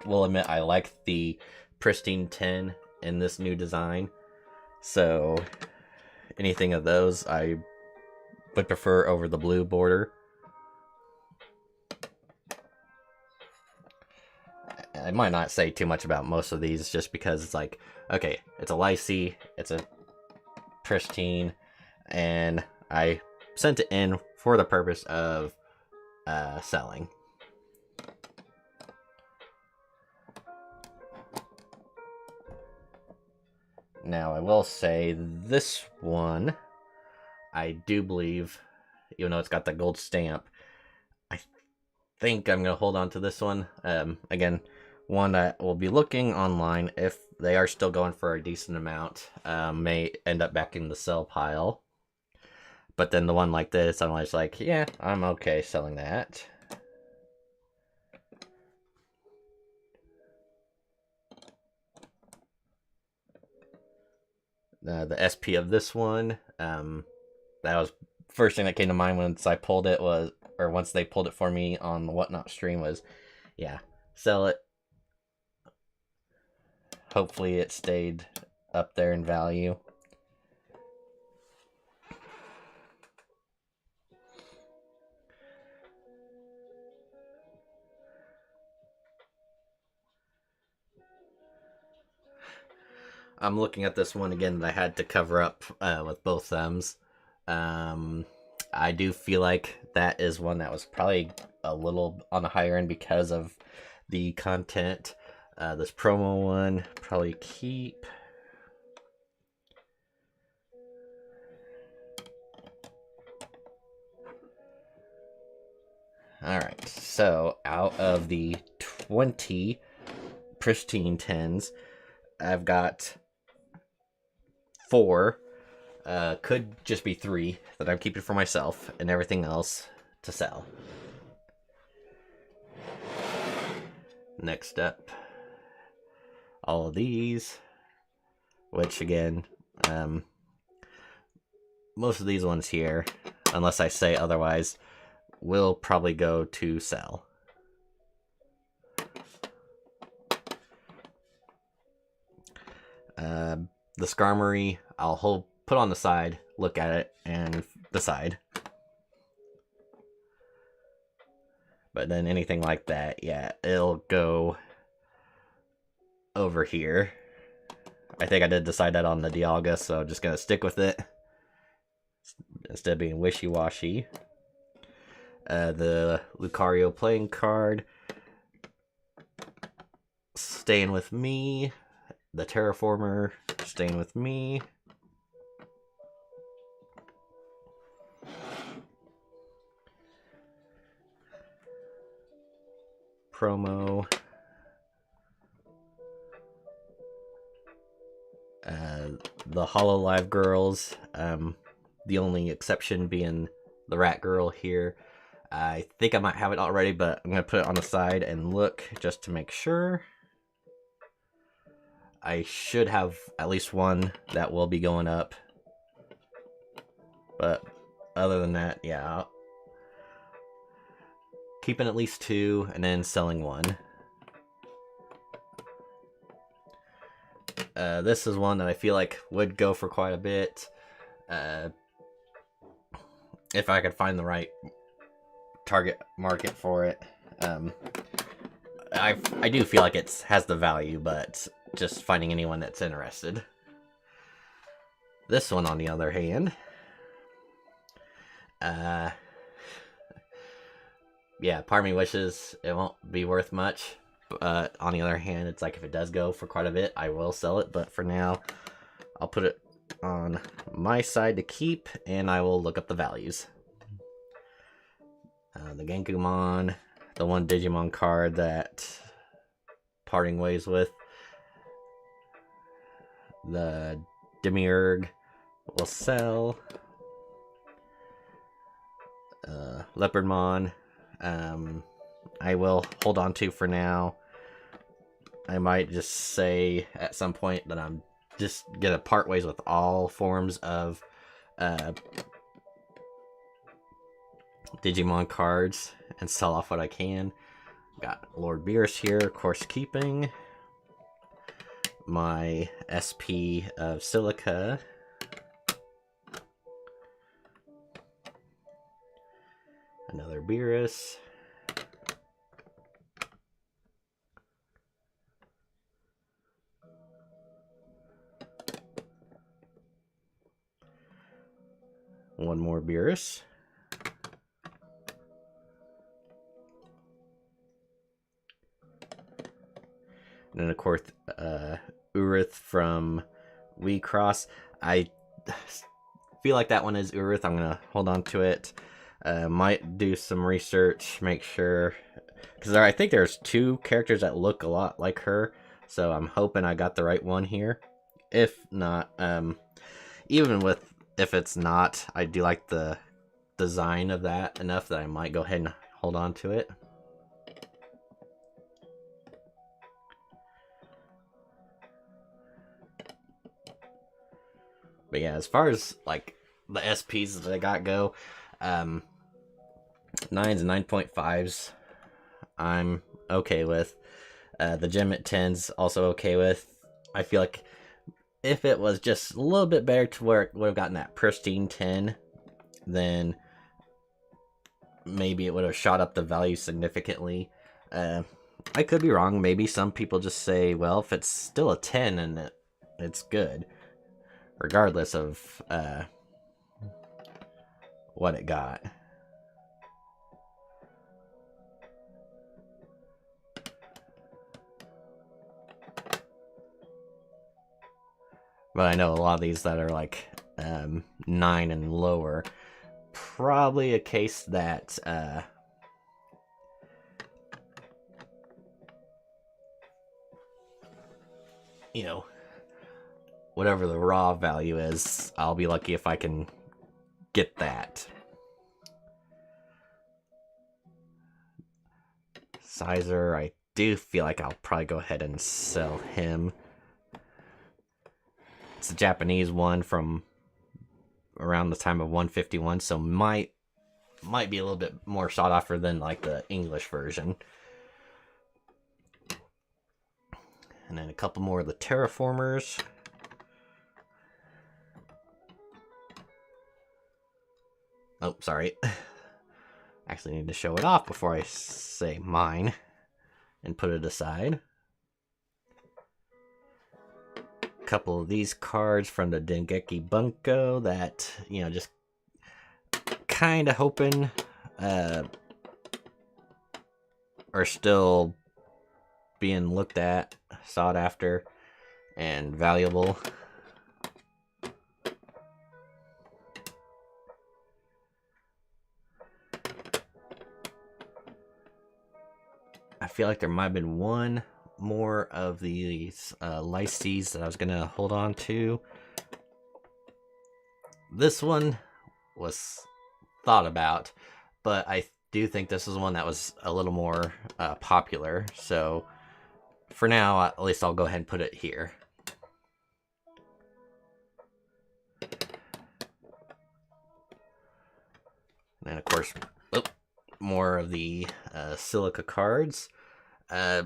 [SPEAKER 1] will admit I like the Pristine 10 in this new design. So anything of those I would prefer over the blue border. I might not say too much about most of these just because it's like, okay, it's a Lycee, it's a Pristine, and I sent it in for the purpose of selling. Now, I will say this one, I do believe, even though it's got the gold stamp, I think I'm going to hold on to this one. Again, one that will be looking online if they are still going for a decent amount. May end up back in the sell pile. But then the one like this, I'm always like, yeah, I'm okay selling that. The SP of this one, that was first thing that came to mind once I pulled it was, or once they pulled it for me on the Whatnot stream was, yeah, sell it. Hopefully it stayed up there in value. I'm looking at this one again that I had to cover up with both thumbs. I do feel like that is one that was probably a little on the higher end because of the content. This promo one, probably keep. Alright, so out of the 20 Pristine 10s, I've got 4, could just be 3 that I'm keeping for myself, and everything else to sell. Next up, all of these, which again, most of these ones here, unless I say otherwise, will probably go to sell. The Skarmory, I'll put on the side, look at it, and decide. But then anything like that, yeah, it'll go over here. I think I did decide that on the Dialga, so I'm just going to stick with it instead of being wishy-washy. The Lucario playing card, staying with me. The Terraformer, staying with me. Promo. The Hololive girls. The only exception being the Rat Girl here. I think I might have it already, but I'm going to put it on the side and look just to make sure. I should have at least one that will be going up. But other than that, yeah. Keeping at least 2 and then selling 1. This is one that I feel like would go for quite a bit. If I could find the right target market for it. I do feel like it has the value, but just finding anyone that's interested. This one, on the other hand, yeah, part of me wishes it won't be worth much, but on the other hand, it's like if it does go for quite a bit, I will sell it, but for now, I'll put it on my side to keep, and I will look up the values. The Genkumon, the one Digimon card that parting ways with. The Demiurge will sell. Leopardmon, I will hold on to for now. I might just say at some point that I'm just gonna part ways with all forms of Digimon cards and sell off what I can. Got Lord Beerus here, of course, keeping. my SP of silica. Another Beerus. One more Beerus. And then, of course, Urith from WeCross. I feel like that one is Urith. I'm going to hold on to it. Might do some research, make sure. Because I think there's two characters that look a lot like her. So I'm hoping I got the right one here. If not, even with if it's not, I do like the design of that enough that I might go ahead and hold on to it. But yeah, as far as like the SPs that I got go, 9s and 9.5s, I'm okay with. The gem at 10s also okay with. I feel like if it was just a little bit better to where it would have gotten that pristine 10, then maybe it would have shot up the value significantly. I could be wrong. Maybe some people just say, well, if it's still a 10 and it's good, regardless of what it got. But I know a lot of these that are like 9 and lower, probably a case that you know, whatever the raw value is, I'll be lucky if I can get that. Sizer, I do feel like I'll probably go ahead and sell him. It's a Japanese one from around the time of 151, so might be a little bit more sought after than like the English version. And then a couple more of the terraformers. Oh, sorry. Actually need to show it off before I say mine and put it aside. A couple of these cards from the Dengeki Bunko that, you know, just kind of hoping are still being looked at, sought after, and valuable. I feel like there might have been one more of these Lyces that I was going to hold on to. This one was thought about, but I do think this is one that was a little more popular. So for now, at least I'll go ahead and put it here. And of course, more of the silica cards. I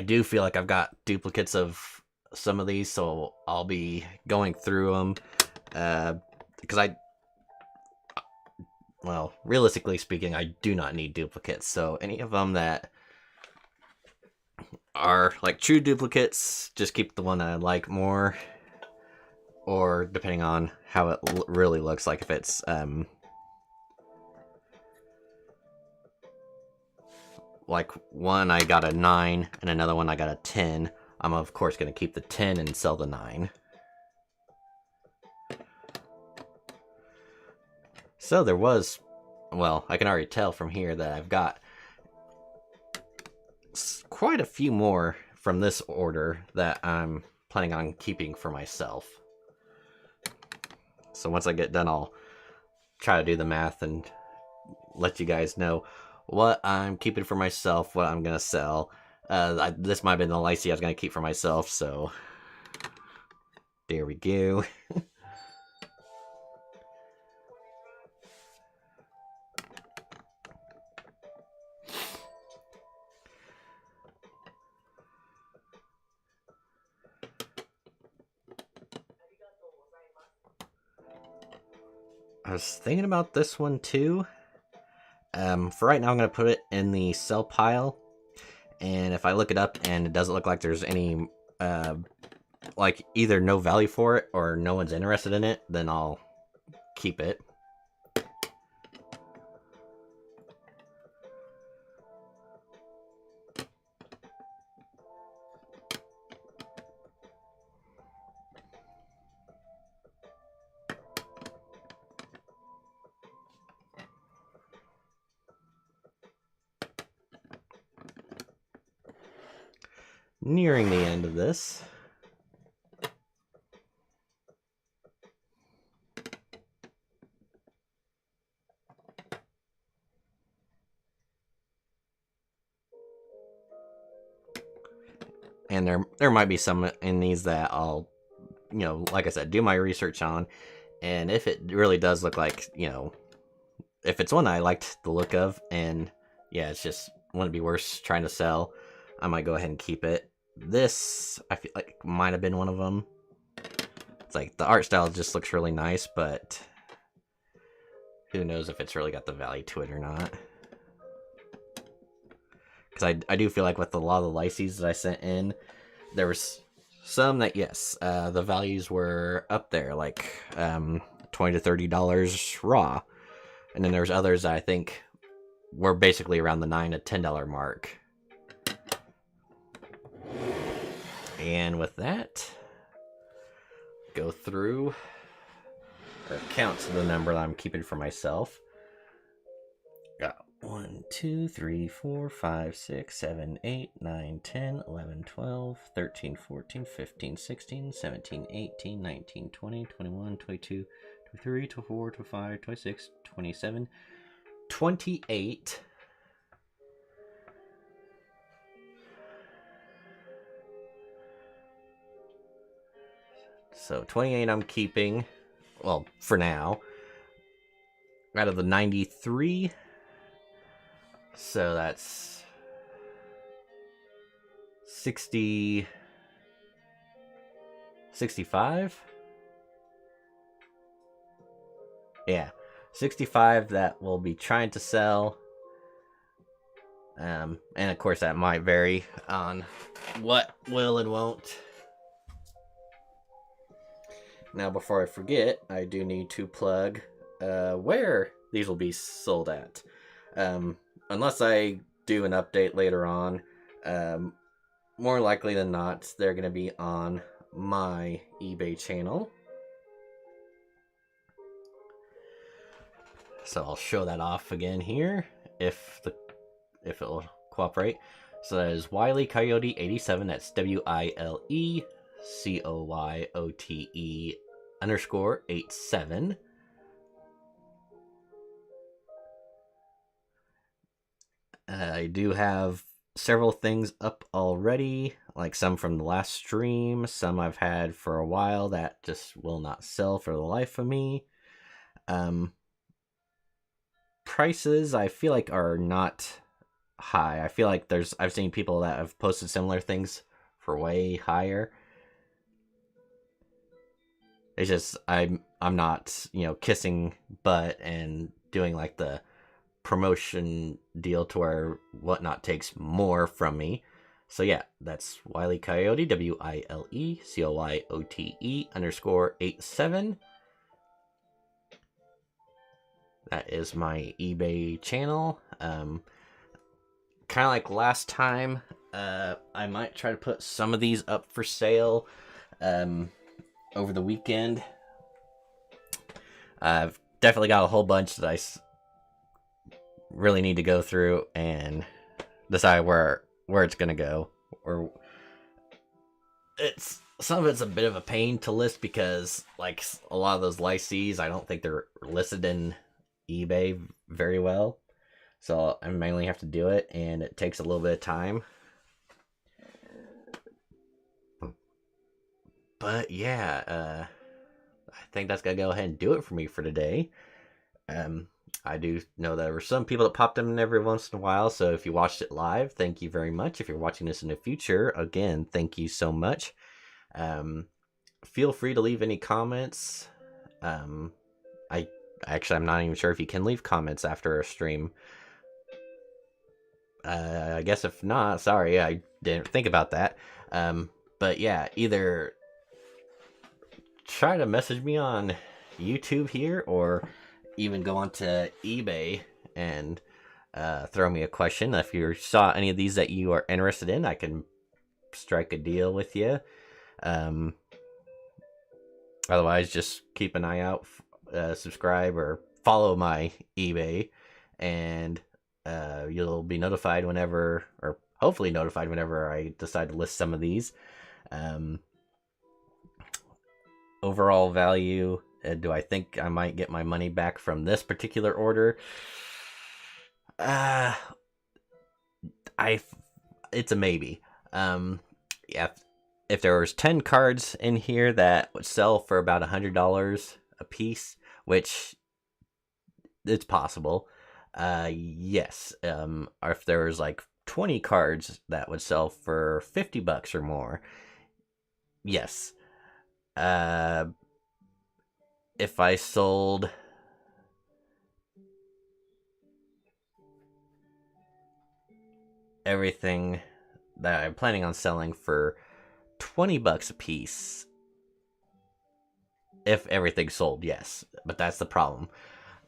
[SPEAKER 1] do feel like I've got duplicates of some of these, so I'll be going through them. Because well, realistically speaking, I do not need duplicates. So any of them that are like true duplicates, just keep the one that I like more. Or depending on how it really looks, like if it's like one I got a 9 and another one I got a 10, I'm of course going to keep the 10 and sell the 9. So there was, well, I can already tell from here that I've got quite a few more from this order that I'm planning on keeping for myself. So once I get done, I'll try to do the math and let you guys know what I'm keeping for myself, what I'm going to sell. This might have been the Lyce I was going to keep for myself, so there we go. I was thinking about this one too. For right now, I'm going to put it in the sell pile. And if I look it up and it doesn't look like there's any, like either no value for it or no one's interested in it, then I'll keep it. Nearing the end of this. And there might be some in these that I'll, like I said, do my research on. And if it really does look like, if it's one I liked the look of, and yeah, it's just wouldn't be worth trying to sell, I might go ahead and keep it. This, I feel like, might have been one of them. It's like the art style just looks really nice, but who knows if it's really got the value to it or not. Because I do feel like with a lot of the lyces that I sent in, there was some that, yes, the values were up there, like $20 to $30 raw. And then there's others that I think were basically around the $9 to $10 mark. And with that, go through, or count the number that I'm keeping for myself. Got 1, 2, 3, 4, 5, 6, 7, 8, 9, 10, 11, 12, 13, 14, 15, 16, 17, 18, 19, 20, 21, 22, 23, 24, 25, 26, 27, 28. So 28 I'm keeping, well, for now, out of the 93. So that's 60, 65? Yeah, 65 that we'll be trying to sell. And of course that might vary on what will and won't. Now, before I forget, I do need to plug where these will be sold at. Unless I do an update later on, more likely than not, they're going to be on my eBay channel. So I'll show that off again here, if it'll cooperate. So that is Wile E Coyote 87. That's WILE COYOTE _87. I do have several things up already, like some from the last stream, some I've had for a while that just will not sell for the life of me. Prices I feel like are not high. I feel like I've seen people that have posted similar things for way higher. It's just I'm not, kissing butt and doing like the promotion deal to where Whatnot takes more from me. So yeah, that's Wile E Coyote, WILE COYOTE _87. That is my eBay channel. Kind of like last time, I might try to put some of these up for sale over the weekend. I've definitely got a whole bunch that I really need to go through and decide where it's gonna go. Or some of it's a bit of a pain to list because like a lot of those licensees, I don't think they're listed in eBay very well. So I mainly have to do it, and it takes a little bit of time. But yeah, I think that's gonna go ahead and do it for me for today. I do know there were some people that popped in every once in a while, so if you watched it live, thank you very much. If you're watching this in the future, again, thank you so much. Feel free to leave any comments. Actually, I'm not even sure if you can leave comments after a stream. I guess if not, sorry, I didn't think about that. But yeah, either try to message me on YouTube here, or even go onto eBay and throw me a question. If you saw any of these that you are interested in, I can strike a deal with you. Otherwise, just keep an eye out, subscribe, or follow my eBay, and you'll be notified whenever, or hopefully notified whenever I decide to list some of these. Overall value, do I think I might get my money back from this particular order? It's a maybe. Yeah, if there was 10 cards in here that would sell for about $100 a piece, which it's possible, yes. Or if there was like 20 cards that would sell for $50 or more, yes. If I sold everything that I'm planning on selling for $20 a piece, if everything sold, yes. But that's the problem.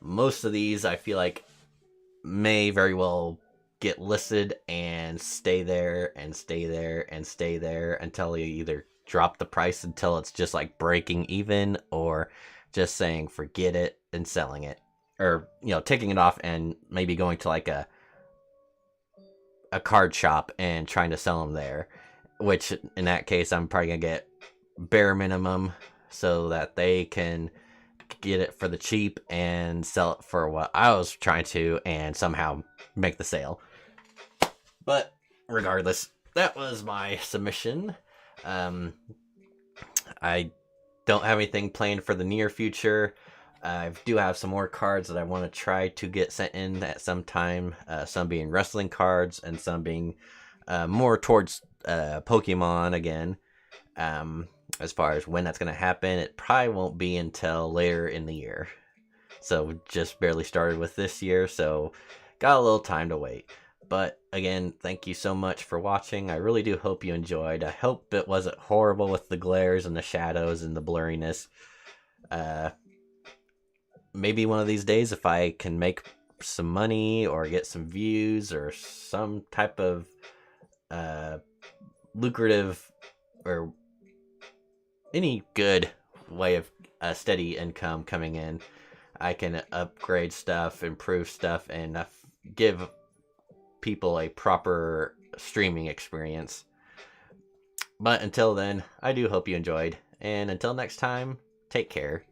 [SPEAKER 1] Most of these, I feel like, may very well get listed and stay there and stay there and stay there until you either drop the price until it's just like breaking even, or just saying forget it and selling it, or taking it off and maybe going to like a card shop and trying to sell them there, which in that case I'm probably gonna get bare minimum so that they can get it for the cheap and sell it for what I was trying to, and somehow make the sale. But regardless, that was my submission. I don't have anything planned for the near future. I do have some more cards that I want to try to get sent in at some time. Some being wrestling cards, and some being more towards Pokemon again. As far as when that's going to happen, it probably won't be until later in the year. So just barely started with this year, so got a little time to wait. But again, thank you so much for watching. I really do hope you enjoyed. I hope it wasn't horrible with the glares and the shadows and the blurriness. Maybe one of these days, if I can make some money or get some views or some type of lucrative or any good way of steady income coming in, I can upgrade stuff, improve stuff, and give people a proper streaming experience. But until then, I do hope you enjoyed, and until next time, take care.